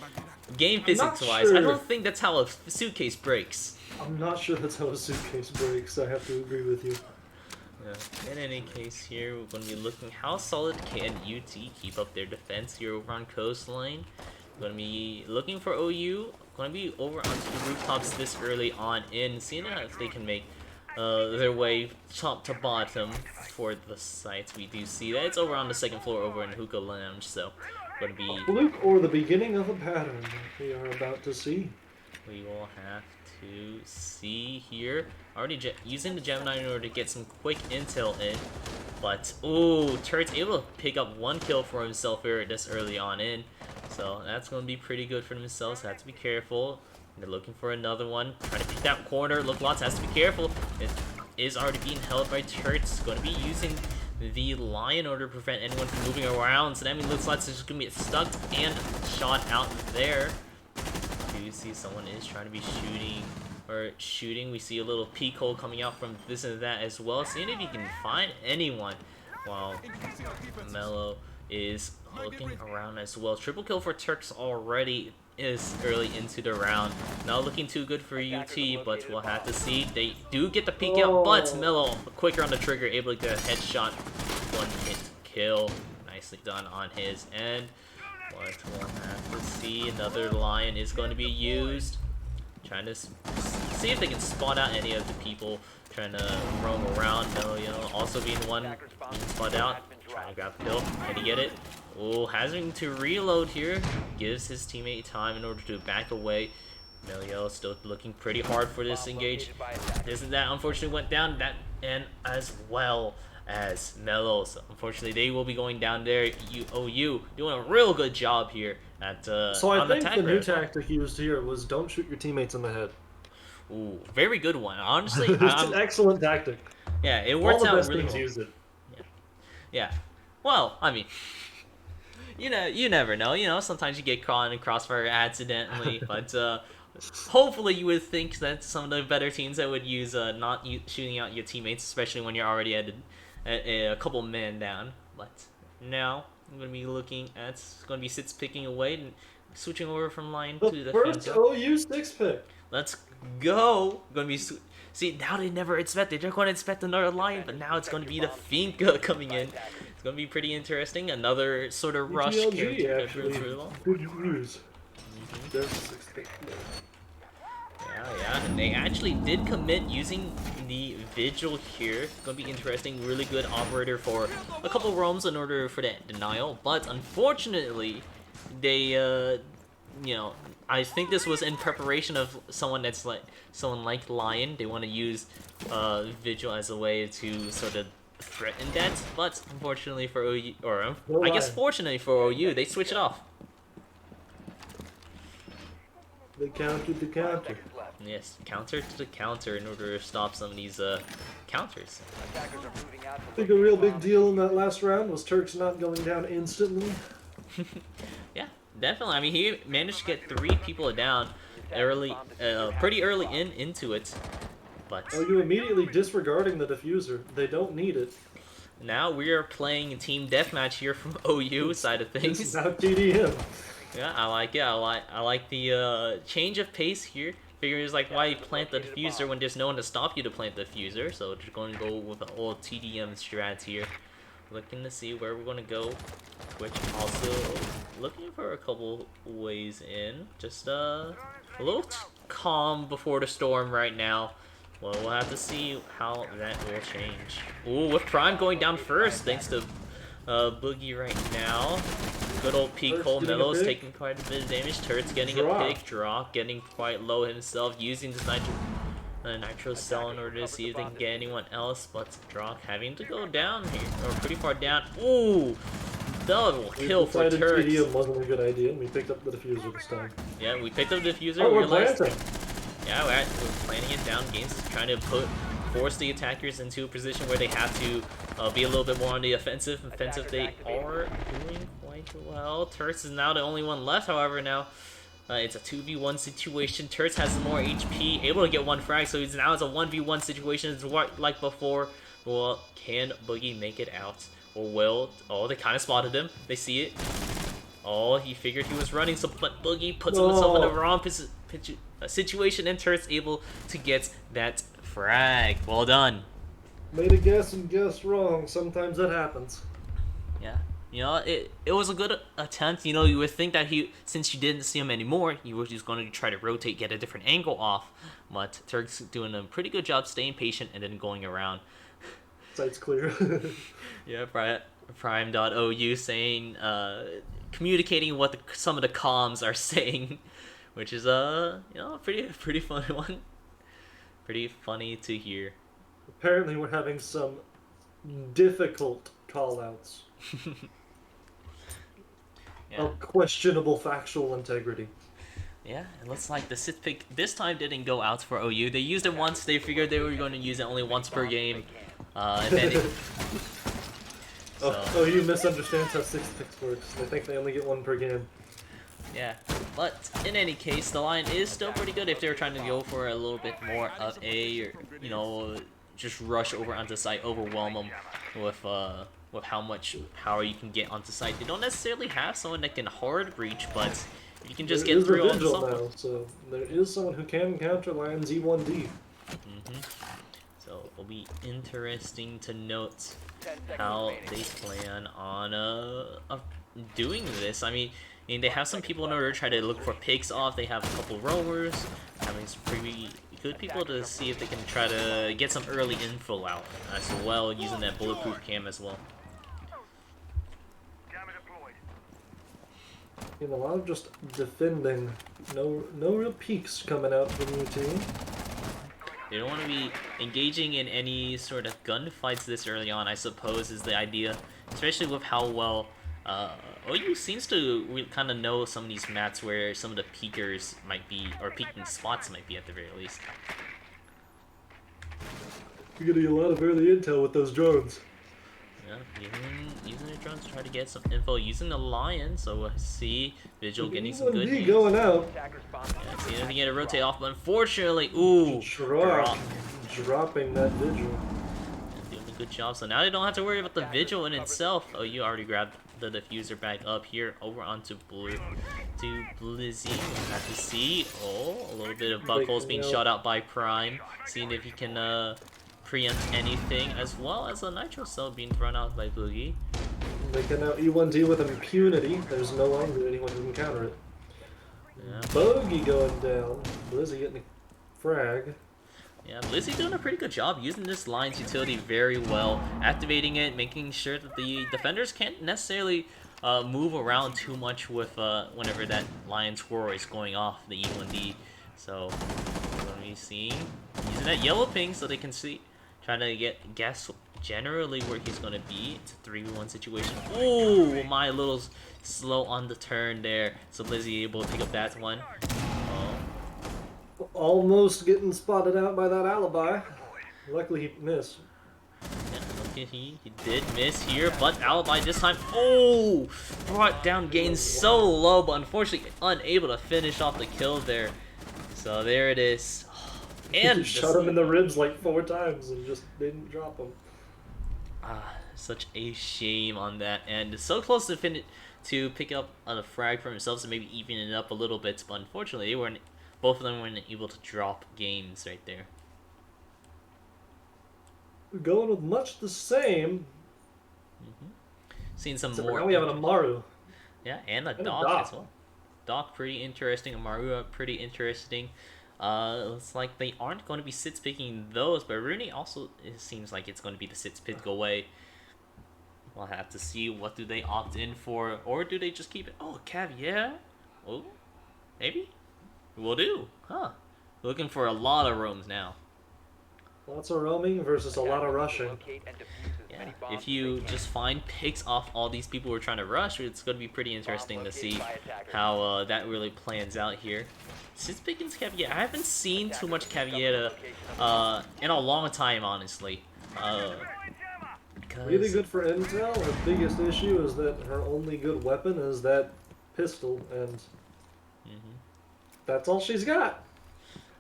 B: game physics-wise, I
C: sure.
B: don't think that's how a suitcase breaks.
C: I'm not sure that's how a suitcase breaks, I have to agree with you.
B: Yeah. In any case here, we're going to be looking how solid can UT keep up their defense here over on Coastline. We're going to be looking for OU, going to be over onto the rooftops this early on in, seeing if they can make their way top to bottom for the sites. We do see that it's over on the second floor over in Hookah Lounge, so going to be...
C: A fluke or the beginning of a pattern we are about to see.
B: We will have to see here. Already using the Gemini in order to get some quick intel in. But, ooh, Turret's able to pick up one kill for himself here this early on in. So that's going to be pretty good for themselves. Have to be careful. They're looking for another one. Trying to pick that corner. Look, Lots has to be careful. It is already being held by Turrets. Going to be using the Lion in order to prevent anyone from moving around. So that means Looks Lots is just going to be stuck and shot out there. You see someone is trying to be shooting. We see a little peek hole coming out from this and that as well. Seeing if you can find anyone while Mello is looking around as well. Triple kill for Turks already is early into the round. Not looking too good for UT, but we'll have to see. They do get the peek out, but Mello quicker on the trigger, able to get a headshot. One hit kill. Nicely done on his end. But we'll have to see. Another Lion is going to be used. Trying to see if they can spot out any of the people trying to roam around. No, you know, also being one being spot out. Trying to grab the kill. Can he get it? Oh, having to reload here. Gives his teammate time in order to back away. Melio still looking pretty hard for this engage. Isn't that unfortunately went down that and as well as Mello. So unfortunately they will be going down there. OU doing a real good job here at
C: So I
B: on
C: think the new
B: attack ramp.
C: tactic used here was don't shoot your teammates in the head.
B: Ooh, very good one. Honestly,
C: It's an excellent tactic.
B: yeah, it
C: All
B: works
C: the
B: out
C: best
B: really
C: teams
B: well.
C: use it.
B: Yeah. Well, I mean, you never know. You know, sometimes you get caught in a crossfire accidentally, but hopefully you would think that some of the better teams that would use not shooting out your teammates, especially when you're already at a couple men down. But now I'm going to be looking at, it's going to be Sits picking away and switching over from line to
C: The
B: the
C: first
B: defensive.
C: OU 6 pick.
B: Let's go. Going to be see now they never expected. They're going to expect another Lion, but now it's going to be the Finka coming in. It's going to be pretty interesting. Another sort of rush
C: ETLG,
B: character.
C: actually. Good news. There's a 6 pick.
B: Yeah, and they actually did commit using the Vigil here. It's going to be interesting. Really good operator for a couple roams in order for that denial. But unfortunately, they, you know, I think this was in preparation of someone that's like someone like Lion. They want to use Vigil as a way to sort of threaten that. But unfortunately for OU, or I guess fortunately for OU, they switch it off.
C: They countered the counter.
B: Yes, counter to the counter in order to stop some of these counters.
D: Attackers are moving out.
C: I think a real big deal in that last round was Turks not going down instantly.
B: Yeah, definitely. I mean, he managed to get 3 people down early, pretty early into it. But
C: OU immediately disregarding the diffuser. They don't need it.
B: now we are playing a team deathmatch here from OU side of
C: It's
B: things.
C: now TDM.
B: Yeah, I like it. I like the change of pace here. Figures like why plant the diffuser when there's no one to stop you to plant the diffuser. So just going to go with the old TDM strats here. Looking to see where we're going to go. Twitch also looking for a couple ways in. Just a little calm before the storm right now. Well, we'll have to see how that will change. Ooh, with Prime going down first, thanks to Boogie right now. Good old P. Cole Mello's taking quite a bit of damage. Turret's getting a pick. Drop getting quite low himself, using this nitro cell in order to see if they can get anyone else. But Drock having to go down here, or pretty far down. Ooh, double kill for Turret.
C: TDM wasn't a good idea, and we picked up the diffuser this time.
B: Yeah, we picked up the diffuser.
C: Oh, we're planting.
B: Yeah, we're planning it down. Games is trying to force the attackers into a position where they have to be a little bit more on the offensive. They are doing quite well. Turks is now the only one left, however, now it's a 2v1 situation. Turks has more HP, able to get one frag, so it's now it's a 1v1 situation. It's like before. Well, can Boogie make it out? Or will? Oh, they kind of spotted him. They see it. Oh, he figured he was running, so but Boogie puts himself in the wrong situation, and Turret's able to get that frag. Well done.
C: Made a guess and guessed wrong. Sometimes that happens.
B: Yeah, you know, it was a good attempt. You know, you would think that since you didn't see him anymore, he was just going to try to rotate, get a different angle off. But Turk's doing a pretty good job staying patient and then going around.
C: Sight's clear.
B: Yeah, Prime.ou saying, communicating what some of the comms are saying, which is you know, a pretty funny one. Pretty funny to hear.
C: Apparently we're having some difficult callouts.
B: Yeah.
C: Of questionable factual integrity.
B: Yeah, it looks like the Sith pick this time didn't go out for OU. They used it once. They figured they were going to use it only once per game. And then
C: Oh, you misunderstand how 6 picks works. They think they only get 1 per game.
B: yeah, but in any case, the line is still pretty good if they're trying to go for a little bit more of a, you know, just rush over onto site, overwhelm them with how much power you can get onto site. They don't necessarily have someone that can hard breach, but you can just get through on someone.
C: Now, so there is someone who can counter Lion's E1D.
B: So it'll be interesting to note how they plan on doing this. I mean, they have some people in order to try to look for picks off. They have a couple roamers, having some pretty good people to see if they can try to get some early info out as well, using that bulletproof cam as well.
C: A lot of just defending. No real peaks coming out from UT.
B: They don't want to be engaging in any sort of gunfights this early on, I suppose, is the idea. Especially with how well OU seems to kind of know some of these maps where some of the peekers might be, or peeking spots might be at the very least.
C: You're getting a lot of early intel with those drones.
B: Yeah, using the drones to try to get some info, using the Lion, so we'll see Vigil getting some good news.
C: Going out.
B: Yeah, see if they get a rotate off, but unfortunately, ooh,
C: dropping that Vigil.
B: Doing a good job, so now they don't have to worry about the Vigil in itself. Oh, you already grabbed the diffuser back up here, over onto Blizzy. We'll have to see, a little bit of buckles being shot out by Prime, seeing if he can preempt anything, as well as a nitro cell being thrown out by Boogie.
C: They can now E1D with impunity. There's no longer anyone who can counter it.
B: Yeah.
C: Bogey going down. Blizzy getting a frag.
B: Yeah, Blizzy doing a pretty good job using this Lion's utility very well, activating it, making sure that the defenders can't necessarily move around too much with whenever that Lion Twirl is going off the E1D. So we're going to be seeing using that yellow ping so they can see. Trying to guess generally where he's going to be. It's a 3v1 situation. Ooh, my little slow on the turn there. So Blizzy able to pick up that one. Oh.
C: Almost getting spotted out by that alibi. Luckily he missed.
B: Yeah, okay, he did miss here, but alibi this time. Oh, brought down gains so low, but unfortunately unable to finish off the kill there. So there it is. And
C: he shot him in the ribs like 4 times and just didn't drop him.
B: Such a shame on that end. So close to to pick up a frag for themselves and maybe even it up a little bit, but unfortunately, both of them weren't able to drop games right there.
C: Going with much the same.
B: Seeing some
C: Except
B: more.
C: now we have an Amaru.
B: Yeah, and a
C: And a
B: Doc
C: Doc.
B: as well. Doc pretty interesting. Amaru pretty interesting. Looks like they aren't going to be sits picking those, but Rooney also it seems like it's going to be the sits pick away. We'll have to see what do they opt in for, or do they just keep it? Oh, Caviar. Oh, maybe. Will do. Huh. Looking for a lot of rooms now.
C: Lots of roaming versus a lot of rushing.
D: Locate and defuse as
B: Yeah,
D: many bombs
B: if
D: as
B: you
D: they can.
B: just find picks off all these people who are trying to rush, it's going to be pretty interesting to
D: located
B: see
D: by attackers.
B: how that really plans out here. Since Pickens Caviar, I haven't seen too much Caviar in a long time, honestly. Because
C: Really good for intel. Her biggest issue is that her only good weapon is that pistol, and that's all she's got.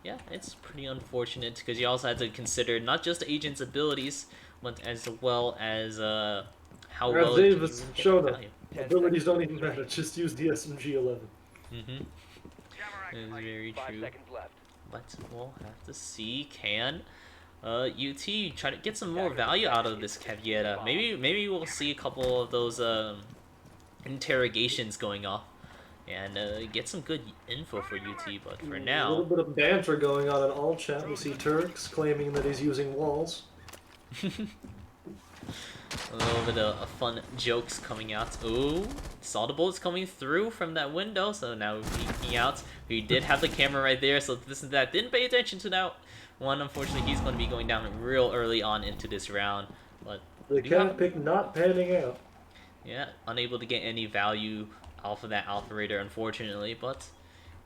B: yeah, it's pretty unfortunate because you also have to consider not just the agent's abilities, but as well as how
C: As
B: well
C: Dave
B: it
C: has
B: can
C: shown us,
B: value.
C: abilities don't even matter. Just use the SMG-11.
B: That is very
D: 5
B: true.
D: seconds left.
B: But we'll have to see. Can UT try to get some more value out of this Caviera? Maybe we'll see a couple of those interrogations going off and get some good info for UT. But for
C: A little
B: now,
C: bit of banter going on in all chat. We see Turks claiming that he's using walls.
B: a little bit of fun jokes coming out. Ooh, saw the bullets coming through from that window, so now we're peeking out. We did have the camera right there, so this and that. Didn't pay attention to that one. Unfortunately, he's going to be going down real early on into this round. But
C: The
B: do have-
C: cat pick not panning out.
B: yeah, unable to get any value off of that Alpha Raider, unfortunately. But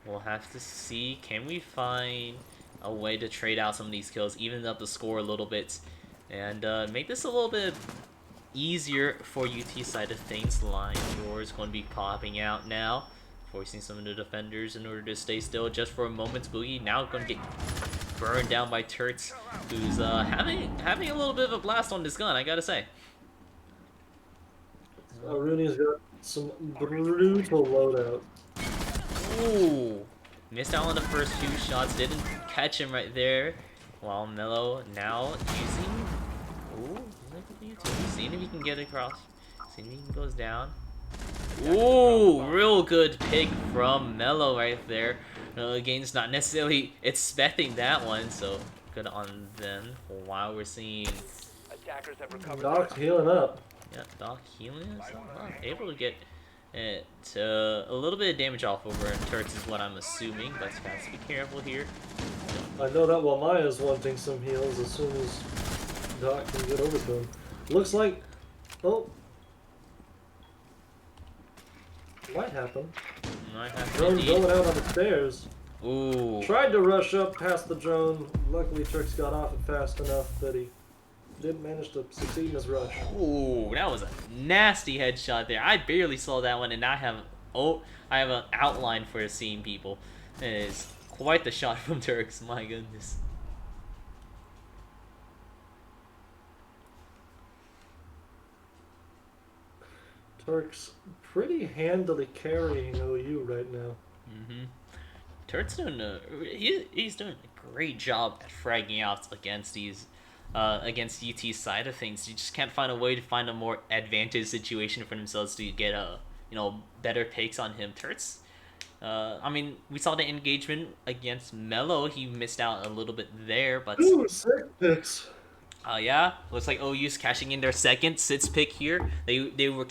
B: we'll have to see. Can we find a way to trade out some of these kills, even up the score a little bit, and make this a little bit easier for UT side of things. Line Roar is going to be popping out now, forcing some of the defenders in order to stay still just for a moment. Boogie now going to get burned down by Turts, who's having a little bit of a blast on this gun, I gotta say.
C: Rooney's got some brutal loadout.
B: Ooh, missed out on the first few shots, didn't catch him right there. While Mello now using, seeing if he can get across, seeing if he goes down. Ooh, real good pick from Mello right there. Gaines not necessarily expecting that one, so good on them. While we're seeing,
D: Attackers have recovered.
C: Doc's healing up.
B: yeah, Doc healing himself up, able to get it a little bit of damage off over in Turks is what I'm assuming, but you guys be careful here.
C: I know that while Maya's wanting some heals as soon as Doc can get over to him. Looks like... Oh. Might happen.
B: Might have to
C: Drone
B: indeed.
C: going out on the stairs.
B: Ooh,
C: Tried to rush up past the drone. Luckily, Turks got off it fast enough that he did manage to succeed in his rush.
B: ooh, that was a nasty headshot there. I barely saw that one, and I have an outline for seeing people. It is quite the shot from Turks. My goodness.
C: Turks pretty handily carrying OU right now.
B: Turks doing he's doing a great job at fragging out against these against UT's side of things. You just can't find a way to find a more advantageous situation for themselves to get better picks on him. Turks, I mean, we saw the engagement against Mello. He missed out a little bit there, but
C: Ooh, 6 picks.
B: yeah, looks like OU's cashing in their second sits pick here. They were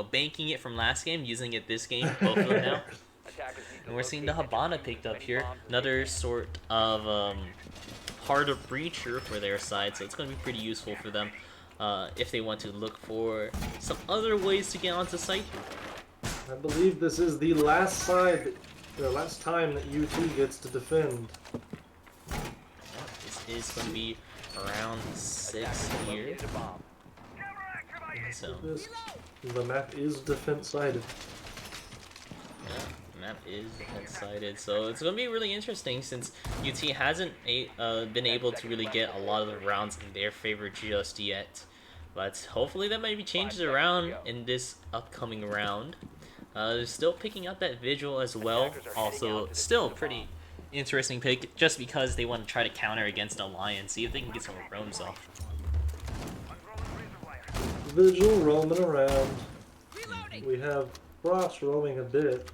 B: banking it from last game, using it this game. Both of them now.
D: Attackers need to
B: And we're seeing the
D: locate and
B: Habana
D: defuse
B: picked
D: as
B: up
D: many
B: here.
D: bombs as they
B: Another
D: can.
B: sort of harder breacher for their side, so it's going to be pretty useful for them if they want to look for some other ways to get onto site.
C: I believe this is the last last time that UT gets to defend.
B: This is going to be round 6 here.
D: Located a bomb.
B: So,
C: The map is defense-sided.
B: yeah, map is defense-sided. So it's going to be really interesting since UT hasn't been able to really get a lot of the rounds in their favor just yet. But hopefully that maybe changes
D: 5 seconds to
B: around
D: go.
B: in this upcoming round. Still picking up that Vigil as well.
D: Attackers are heading
B: Also,
D: out to
B: still
D: defuse the
B: pretty interesting pick just because they want to try to counter against a Lion, see if they can get some roams off.
C: Vigil roaming around. We have Frost roaming a bit.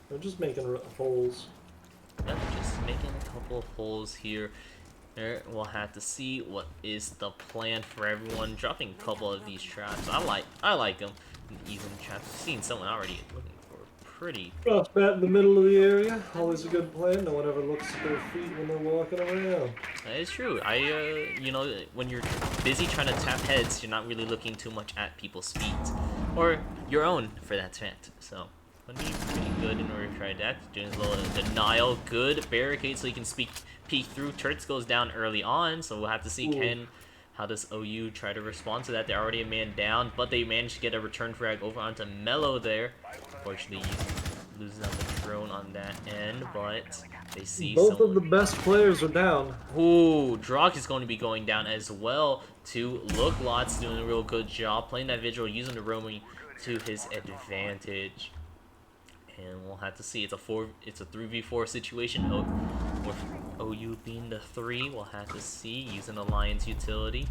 C: They're just making holes.
B: Yep, just making a couple of holes here. There, we'll have to see what is the plan for everyone. Dropping a couple of these traps. I like them. Even traps. Seen someone already looking for pretty.
C: Frost bat in the middle of the area. Always a good plan. No one ever looks at their feet when they're walking around.
B: That is true. You know, when you're busy trying to tap heads, you're not really looking too much at people's feet, or your own for that fact. So, would be pretty good in order to try that. Doing a little denial, good barricade so you can peek through. Turrets goes down early on, so we'll have to see how does OU try to respond to that. They're already a man down, but they managed to get a return frag over onto Mello there. Unfortunately, losing out the drone on that end, but they see
C: Both
B: someone.
C: of the best players are down.
B: Ooh, Drock is going to be going down as well. To Look Lots doing a real good job playing that Vigil, using the roaming to his advantage. And we'll have to see. It's a 3v4 situation. With OU being the 3, we'll have to see. Using the Lion's utility.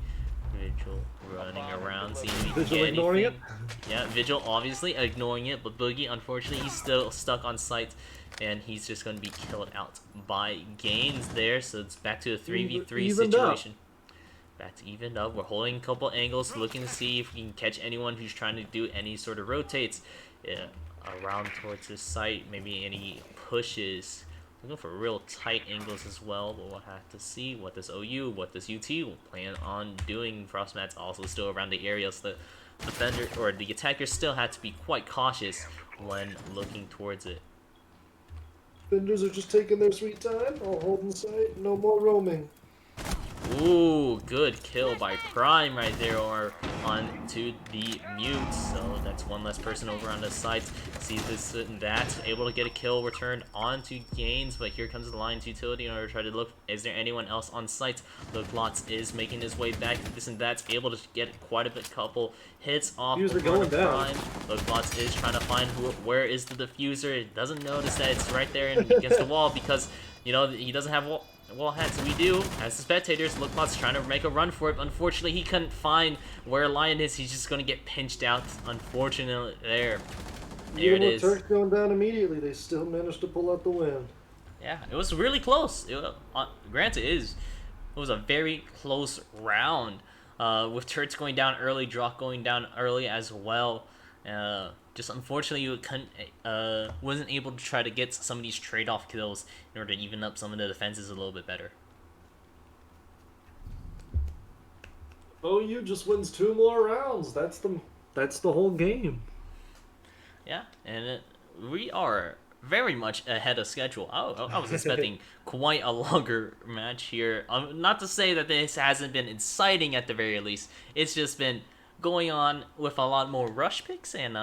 B: Vigil running around, seeing if he can
C: Vigil
B: get
C: ignoring
B: anything. Yeah, Vigil obviously ignoring it, but Boogie, unfortunately, he's still stuck on site, and he's just going to be killed out by Gaines there. So it's back to a 3v3
C: Evened
B: situation. Back to even up. We're holding a couple angles, looking to see if we can catch anyone who's trying to do any sort of rotates around towards this site. Maybe any pushes. Looking for real tight angles as well, but we'll have to see what this OU, what this UT will plan on doing. Frostmat's also still around the area, so the defender or the attackers still have to be quite cautious when looking towards it.
C: Defenders are just taking their sweet time, all holding sight, no more roaming.
B: Ooh, good kill by Prime right there, or onto the mute. So that's one less person over on the site. See this and that, able to get a kill returned onto Gaines, but here comes the Lion's utility in order to try to look, is there anyone else on site? Look, Lots is making his way back. This and that's able to get quite a couple hits off
C: Diffuser
B: of
C: going down.
B: Prime. Look, Lots is trying to find where is the diffuser. It doesn't notice that it's right there against the wall because, you know, he doesn't have wall hats. We do, as the spectators. Lookbot's trying to make a run for it. Unfortunately, he couldn't find where Lion is. He's just going to get pinched out. Unfortunately, there it is.
C: Turks going down immediately, they still managed to pull out the win.
B: Yeah, it was really close. Granted, it was a very close round. With Turrets going down early, Drock going down early as well. Just unfortunately, you wasn't able to try to get some of these trade-off kills in order to even up some of the defenses a little bit better.
C: OU just wins 2 more rounds. That's the whole game.
B: Yeah, and we are very much ahead of schedule. I was expecting quite a longer match here. Not to say that this hasn't been exciting at the very least. It's just been going on with a lot more rush picks, and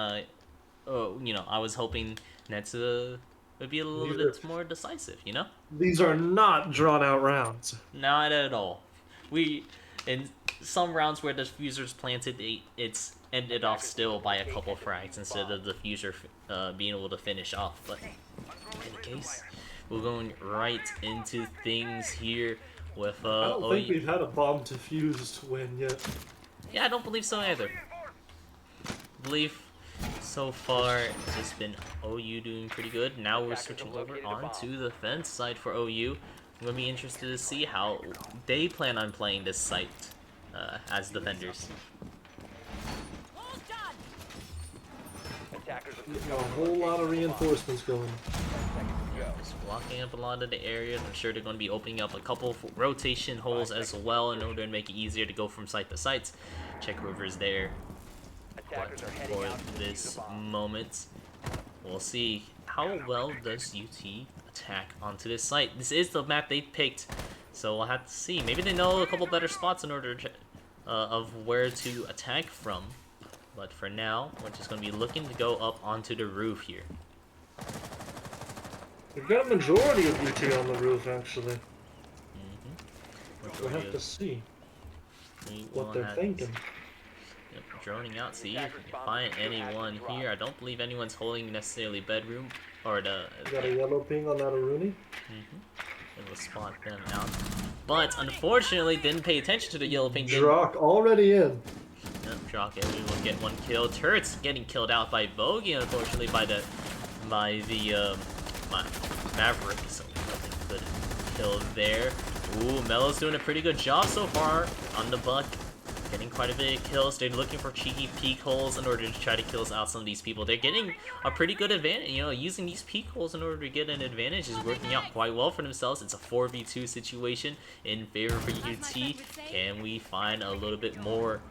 B: you know, I was hoping that would be a little bit more decisive. You know,
C: these are not drawn out rounds.
B: not at all. In some rounds where the diffuser's planted, it's ended off still by a couple frags instead of the diffuser being able to finish off. But in any case, we're going right into things here with
C: I don't think we've had a bomb defused win yet.
B: Yeah, I don't believe so either. I believe so far it's just been OU doing pretty good. Now we're switching over onto the fence side for OU. I'm gonna be interested to see how they plan on playing this site as defenders.
C: A whole lot of reinforcements going.
B: Just blocking up a lot of the areas. I'm sure they're going to be opening up a couple rotation holes as well in order to make it easier to go from site to site. Check whoever's there. But for this moment, we'll see how well does UT attack onto this site. This is the map they picked, so we'll have to see. Maybe they know a couple better spots in order to, of where to attack from. But for now, we're just going to be looking to go up onto the roof here.
C: We've got a majority of UT on the roof, actually. We'll have
B: Majority
C: to see.
B: We
C: what
B: will
C: they're
B: have-
C: thinking.
B: Yep, droning out, see if we can find anyone here. I don't believe anyone's holding necessarily bedroom or the.
C: Got a yellow ping on that Aruni.
B: It will spot them out. But unfortunately, didn't pay attention to the yellow ping.
C: Drock already in.
B: Yep, Drock will get one kill. Turret's getting killed out by Bogey, unfortunately, by the Maverick. So nothing good kill there. Ooh, Melo's doing a pretty good job so far on the buck. Getting quite a bit of kills. They're looking for cheeky peek holes in order to try to kill out some of these people. They're getting a pretty good advantage. You know, using these peek holes in order to get an advantage is working out quite well for themselves. It's a 4v2 situation in favor for UT. Can we find a little bit more?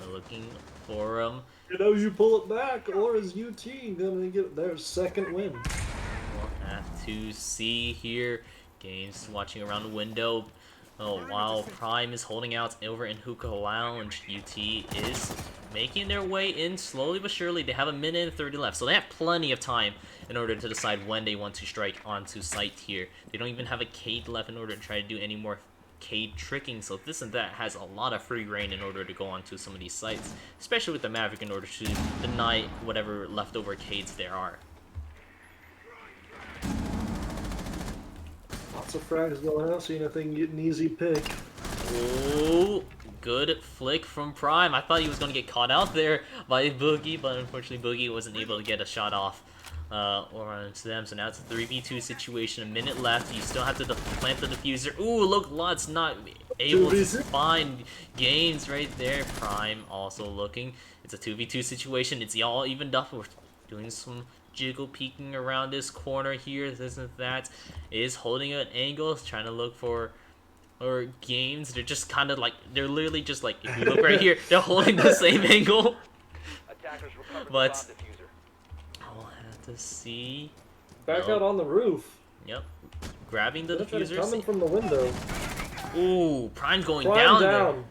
B: We're looking for
C: You know, you pull it back, or is UT gonna get their second win?
B: We'll have to see here. Games watching around the window. Oh, while Prime is holding out over in Hookah Lounge, UT is making their way in slowly but surely. They have a minute and 30 left, so they have plenty of time in order to decide when they want to strike onto site here. They don't even have a Cade left in order to try to do any more Cade tricking, so this and that has a lot of free reign in order to go onto some of these sites, especially with the Maverick in order to deny whatever leftover Cades there are.
C: Lots of frags going out, seeing if they can get an easy pick.
B: Ooh, good flick from Prime. I thought he was going to get caught out there by Boogie, but unfortunately Boogie wasn't able to get a shot off or onto them. So now it's a 3v2 situation. A minute left. You still have to plant the diffuser. Ooh, look, Lot's not able to find games right there. Prime also looking. It's a 2v2 situation. It's all evened up. We're doing some jiggle peeking around this corner here. This and that. Is holding an angle, trying to look for games. They're just kind of like, they're literally just like, if you look right here, they're holding the same angle.
D: Attackers recovered
B: But
D: the bomb diffuser.
B: I'll have to see.
C: Back
B: No.
C: out on the roof.
B: Yep. Grabbing the
C: Look at it
B: diffuser.
C: coming from the window.
B: Ooh, Prime going
C: Prime
B: down there.
C: down.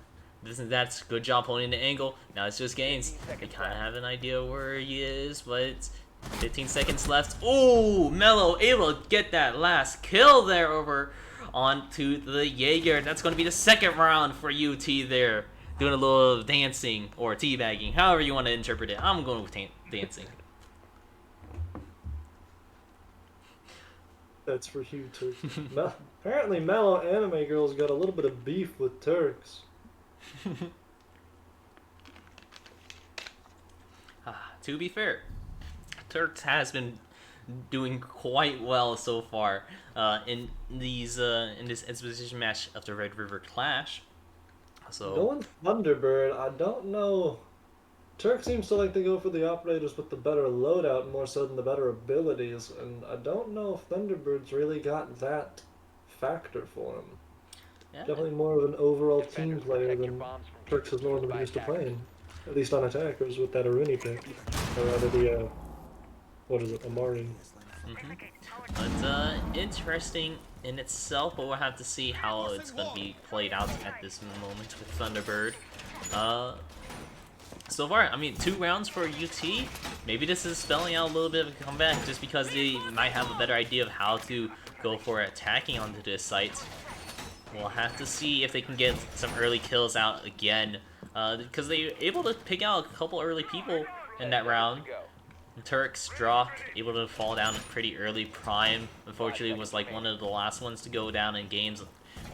B: That's good job holding the angle. Now it's just gains. They kind of have an idea where he is, but 15 seconds left. Ooh, Mello able to get that last kill there over onto the Jaeger. That's going to be the second round for UT there. Doing a little dancing or teabagging, however you want to interpret it. I'm going with dancing.
C: That's for you, Turks. Apparently, Mellow Anime Girl's got a little bit of beef with Turks.
B: To be fair, Turks has been doing quite well so far in this exposition match of the Red River Clash. So
C: Going Thunderbird, I don't know. Turk seems to like to go for the operators with the better loadout more so than the better abilities, and I don't know if Thunderbird's really got that factor for him.
B: yeah,
C: Definitely more of an overall team
D: Defenders,
C: player
D: protect your
C: than
D: bombs from
C: Turks is normally
D: by
C: used to
D: attackers.
C: playing. At least on attackers with that Aruni pick. Or rather the, what is it, Amari.
B: but interesting in itself, but we'll have to see how it's going to be played out at this moment with Thunderbird. So far, I mean, 2 rounds for UT. Maybe this is spelling out a little bit of a comeback just because they might have a better idea of how to go for attacking onto this site. We'll have to see if they can get some early kills out again, because they were able to pick out a couple early people in that round. Turks, Drock, able to fall down pretty early. Prime, unfortunately, was like one of the last ones to go down in games.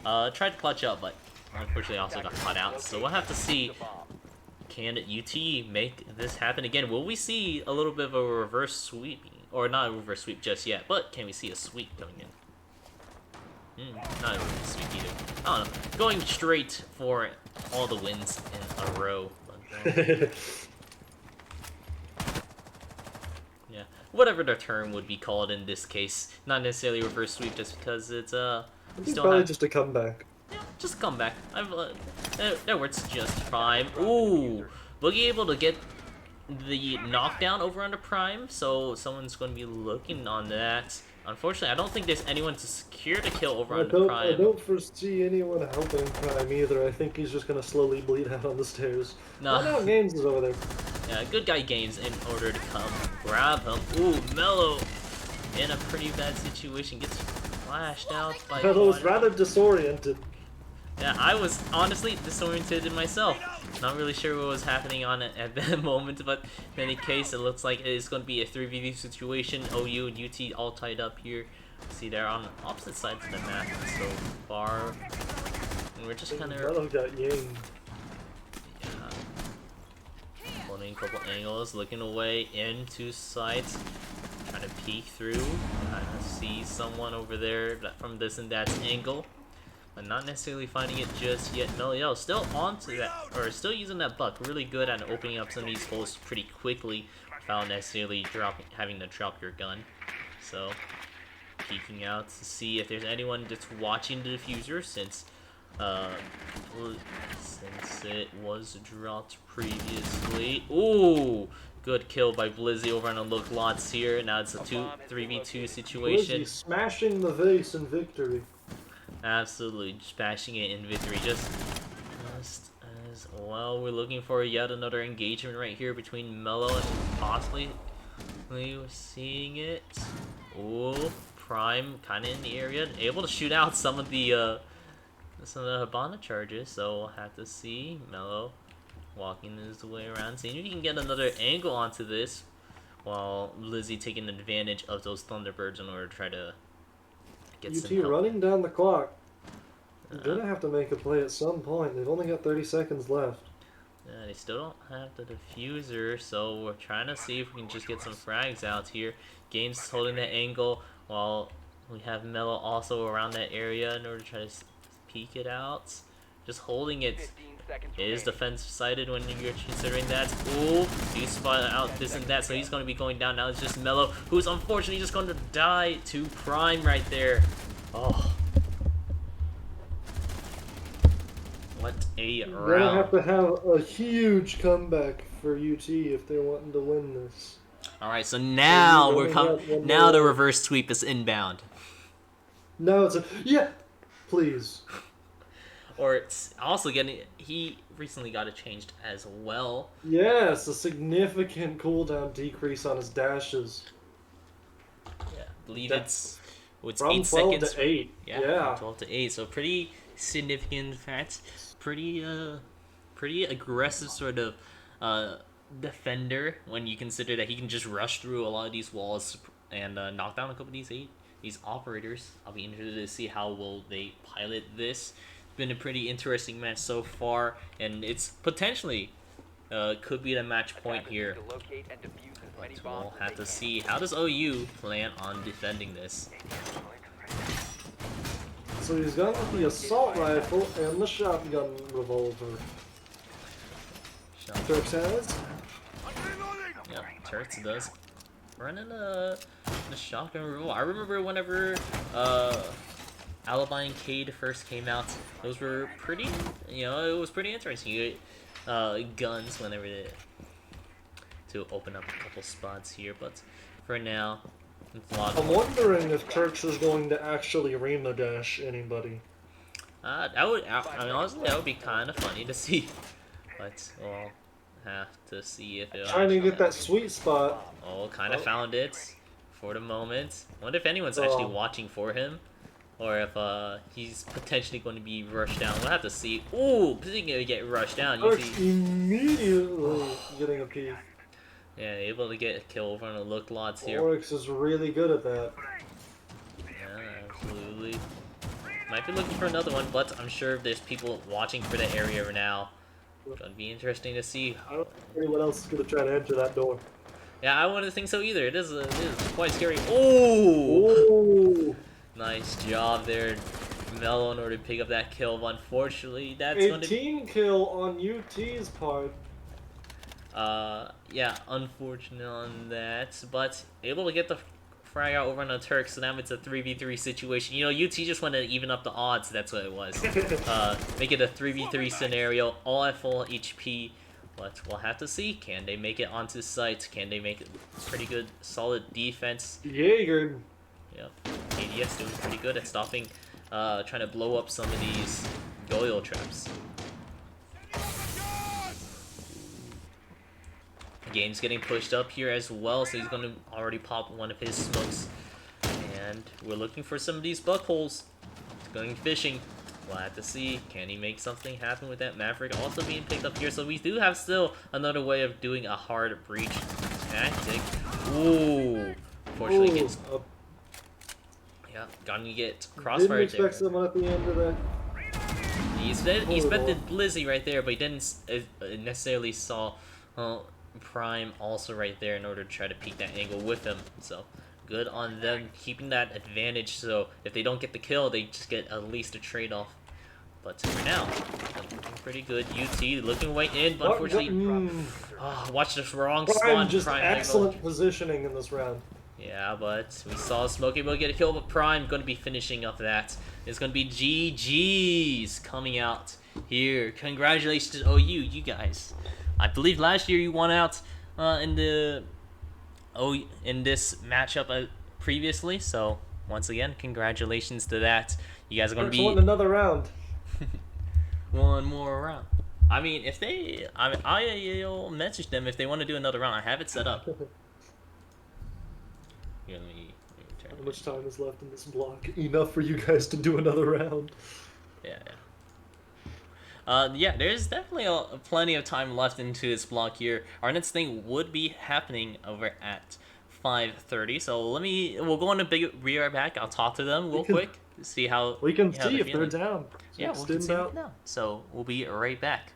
B: Tried to clutch up, but unfortunately also got caught out. So we'll have to see, can UT make this happen again? Will we see a little bit of a reverse sweep? Or not a reverse sweep just yet, but can we see a sweep coming in? Not a reverse sweep either. I don't know. Going straight for all the wins in a row. But, yeah, whatever the term would be called in this case. Not necessarily reverse sweep, just because it's
C: It's
B: still
C: probably
B: have,
C: just a comeback.
B: yeah, just come back. That works just fine. Ooh, Boogie able to get the knockdown over under Prime, so someone's going to be looking on that. Unfortunately, I don't think there's anyone to secure the kill over on
C: I
B: Prime.
C: don't foresee anyone helping Prime either. I think he's just gonna slowly bleed out on the stairs.
B: No.
C: No, Games is over there.
B: Yeah, good guy Games in order to come grab him. Ooh, Mello in a pretty bad situation. Gets flashed out by
C: Mello was
B: one.
C: rather disoriented.
B: Yeah, I was honestly disoriented in myself. Not really sure what was happening on it at that moment, but in any case, it looks like it's going to be a 3v3 situation. OU and UT all tied up here. See, they're on opposite sides of the map so far. And we're just kind of...
C: Mello got yinged.
B: Holding a couple angles, looking away into sight, trying to peek through, kind of see someone over there from this and that angle, but not necessarily finding it just yet. Melio still onto that, or still using that buck, really good at opening up some of these holes pretty quickly without necessarily having to drop your gun. So, peeking out to see if there's anyone that's watching the diffuser since it was dropped previously. Ooh, good kill by Blizzy over on the look lots here. Now it's a 3v2 situation.
C: Blizzy smashing the vase in victory.
B: Absolutely smashing it in victory. Just as well, we're looking for yet another engagement right here between Mello and possibly we're seeing it. Ooh, Prime kind of in the area, able to shoot out some of the Habana charges, so we'll have to see. Mello walking his way around, seeing if he can get another angle onto this, while Lizzie taking advantage of those Thunderbirds in order to try to get some help.
C: running down the clock. They're gonna have to make a play at some point. They've only got 30 seconds left.
B: Yeah, they still don't have the diffuser, so we're trying to see if we can just get some frags out here. Game's holding that angle, while we have Mello also around that area in order to try to peek it out. Just holding it. It is defensive sided when you're considering that. Ooh, you spot out this and that, so he's going to be going down. Now it's just Mello, who's unfortunately just going to die to Prime right there. Oh. What a
C: They're
B: round.
C: gonna have to have a huge comeback for UT if they're wanting to win this.
B: Alright, so now
C: So
B: we're now the reverse sweep is inbound.
C: No, it's a yeah. Please.
B: Or it's also getting, he recently got it changed as well.
C: Yes, a significant cooldown decrease on his dashes.
B: Yeah, I believe
C: That's
B: it's
C: from
B: 8
C: 12
B: seconds.
C: to 8.
B: Yeah, from 12 to 8. So pretty significant fact. Pretty aggressive sort of defender when you consider that he can just rush through a lot of these walls and knock down a couple of these operators. I'll be interested to see how will they pilot this. It's been a pretty interesting match so far, and it's potentially could be the match point here. But we'll have to see how does OU plan on defending this.
C: So he's gone with the assault rifle and the shotgun revolver. Turks has.
B: Yeah, Turks does. Running the shotgun revolver. I remember whenever Alibi and Cade first came out, those were pretty, it was pretty interesting. You get guns whenever they, to open up a couple spots here, but for now, it's a lot.
C: I'm wondering if Turks is going to actually Rima dash anybody.
B: Honestly, that would be kind of funny to see, but we'll have to see if it.
C: Trying to get that sweet spot.
B: Oh, kind of found it for the moment. Wonder if anyone's actually watching for him, or if he's potentially going to be rushed down. We'll have to see. Ooh, he's gonna get rushed down.
C: Turks immediately getting a peek.
B: Yeah, able to get a kill over on the look lots here.
C: Oryx is really good at that.
B: Yeah, absolutely. Might be looking for another one, but I'm sure there's people watching for the area right now. Gonna be interesting to see.
C: I don't think anyone else is gonna try to enter that door.
B: Yeah, I wouldn't think so either. It is quite scary. Oh!
C: Ooh.
B: Nice job there, Mello, in order to pick up that kill. But unfortunately, that's
C: A
B: going to
C: team kill on UT's part.
B: yeah, unfortunate on that, but able to get the frag out over on the Turks, so now it's a 3v3 situation. UT just wanted to even up the odds, that's what it was. Make it a 3v3 scenario, all at full HP, but we'll have to see. Can they make it onto site? Can they make it pretty good, solid defense?
C: Jaeger.
B: Yeah, ADS doing pretty good at stopping, trying to blow up some of these Goyo traps. Game's getting pushed up here as well, so he's going to already pop one of his smokes. And we're looking for some of these buck holes. Going fishing. we'll have to see. Can he make something happen with that? Maverick also being picked up here, so we do have still another way of doing a hard breach tactic. Ooh. Fortunately, gets... Yeah, gonna get crossfire
C: Didn't expect
B: there.
C: someone at the end of that.
B: He expected Blizzy right there, but he didn't necessarily saw Prime also right there in order to try to peek that angle with him. So good on them keeping that advantage. So if they don't get the kill, they just get at least a trade-off. But for now, looking pretty good. UT looking way in, but unfortunately, watch this wrong spawn.
C: Just
B: Prime
C: excellent positioning in this round.
B: Yeah, but we saw Smokey Mo get a kill, but Prime going to be finishing up that. It's going to be GG's coming out here. Congratulations to OU, you guys. I believe last year you won out in this matchup previously. So once again, congratulations to that. You guys are going to be
C: another round.
B: one more round. I mean, if they, I'll message them if they want to do another round. I have it set up. Here, let me turn.
C: How much time is left in this block? Enough for you guys to do another round.
B: Yeah. Yeah, there's definitely plenty of time left into this block here. Our next thing would be happening over at 5:30. So we'll go on a big rear back. I'll talk to them real quick, see how
C: we can
B: how
C: see if
B: feeling.
C: they're down.
B: Yeah, we'll see them now. So we'll be right back.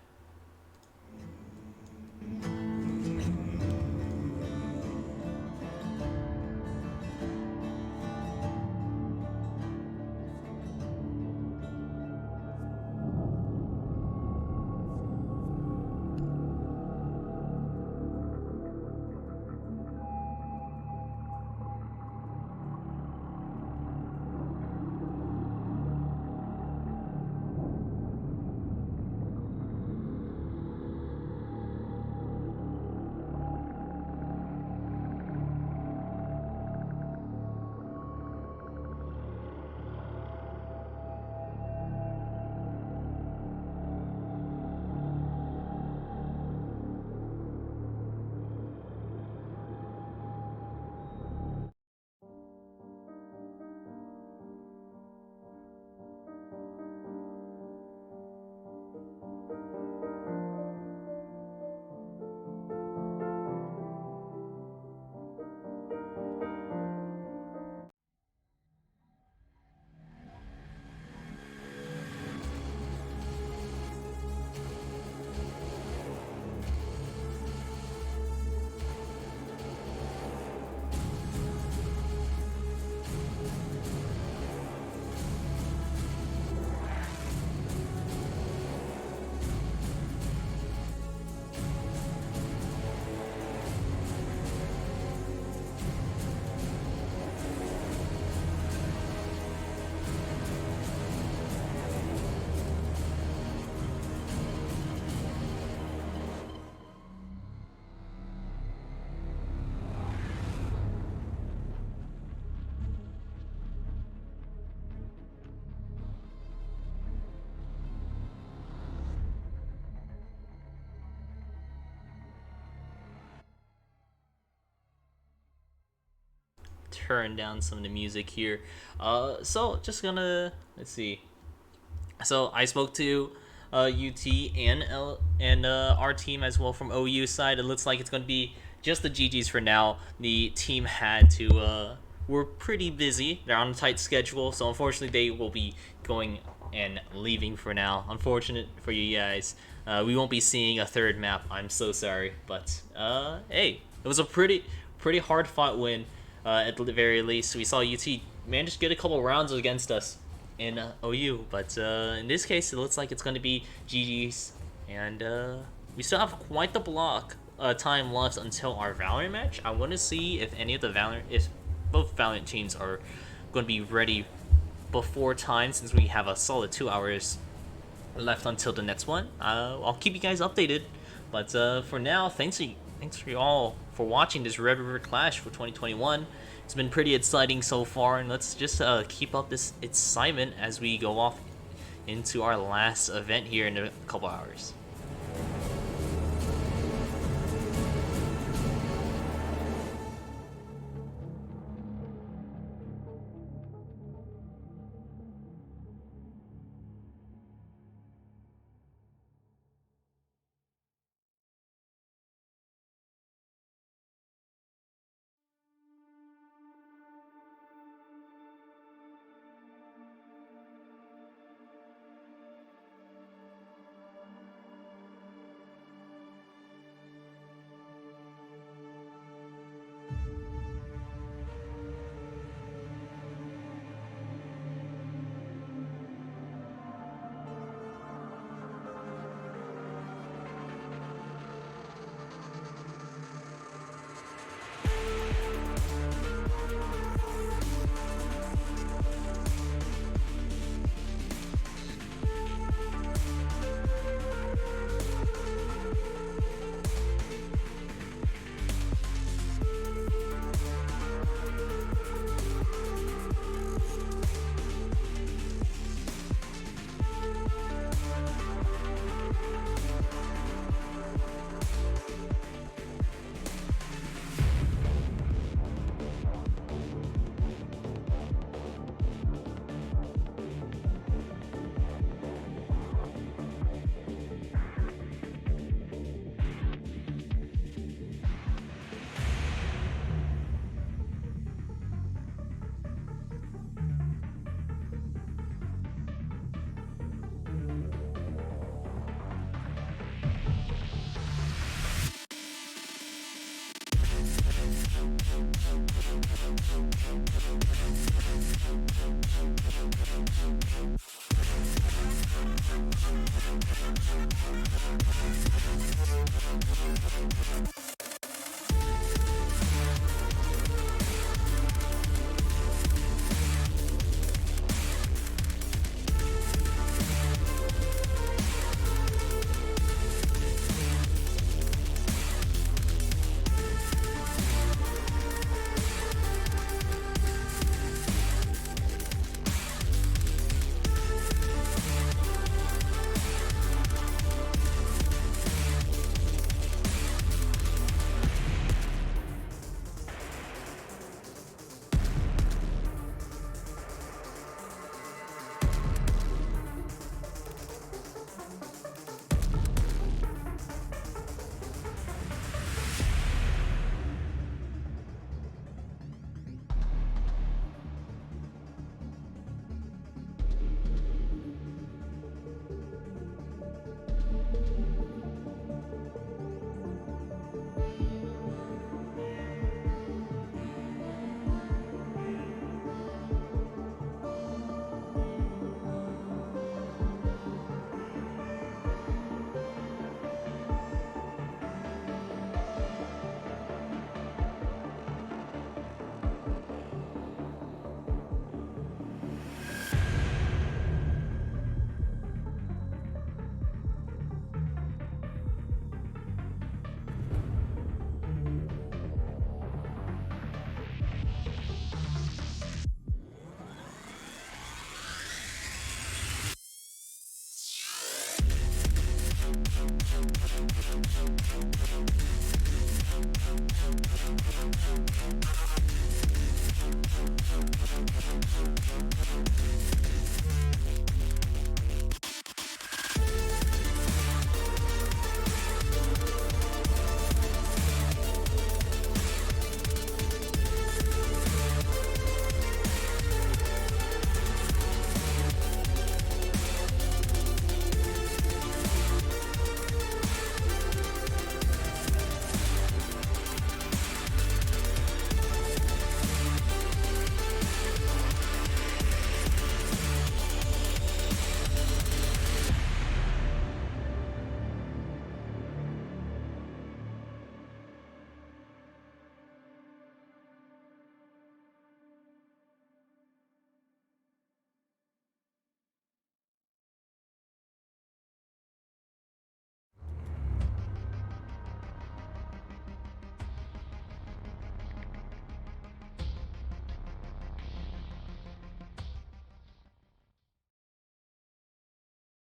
B: Turn down some of the music here. So just gonna let's see. So I spoke to UT and our team as well from OU side. It looks like it's gonna be just the GGs for now. The team had to we're pretty busy. They're on a tight schedule, so unfortunately they will be going and leaving for now. Unfortunate for you guys. We won't be seeing a third map. I'm so sorry, but hey, it was a pretty hard fought win. At the very least, we saw UT manage to get a couple rounds against us in OU, but in this case, it looks like it's going to be GG's, and we still have quite the block time left until our Valorant match. I want to see if if both Valorant teams are going to be ready before time, since we have a solid 2 hours left until the next one. I'll keep you guys updated, but for now, thanks for y'all for watching this Red River Clash for 2021. It's been pretty exciting so far, and let's just keep up this excitement as we go off into our last event here in a couple hours.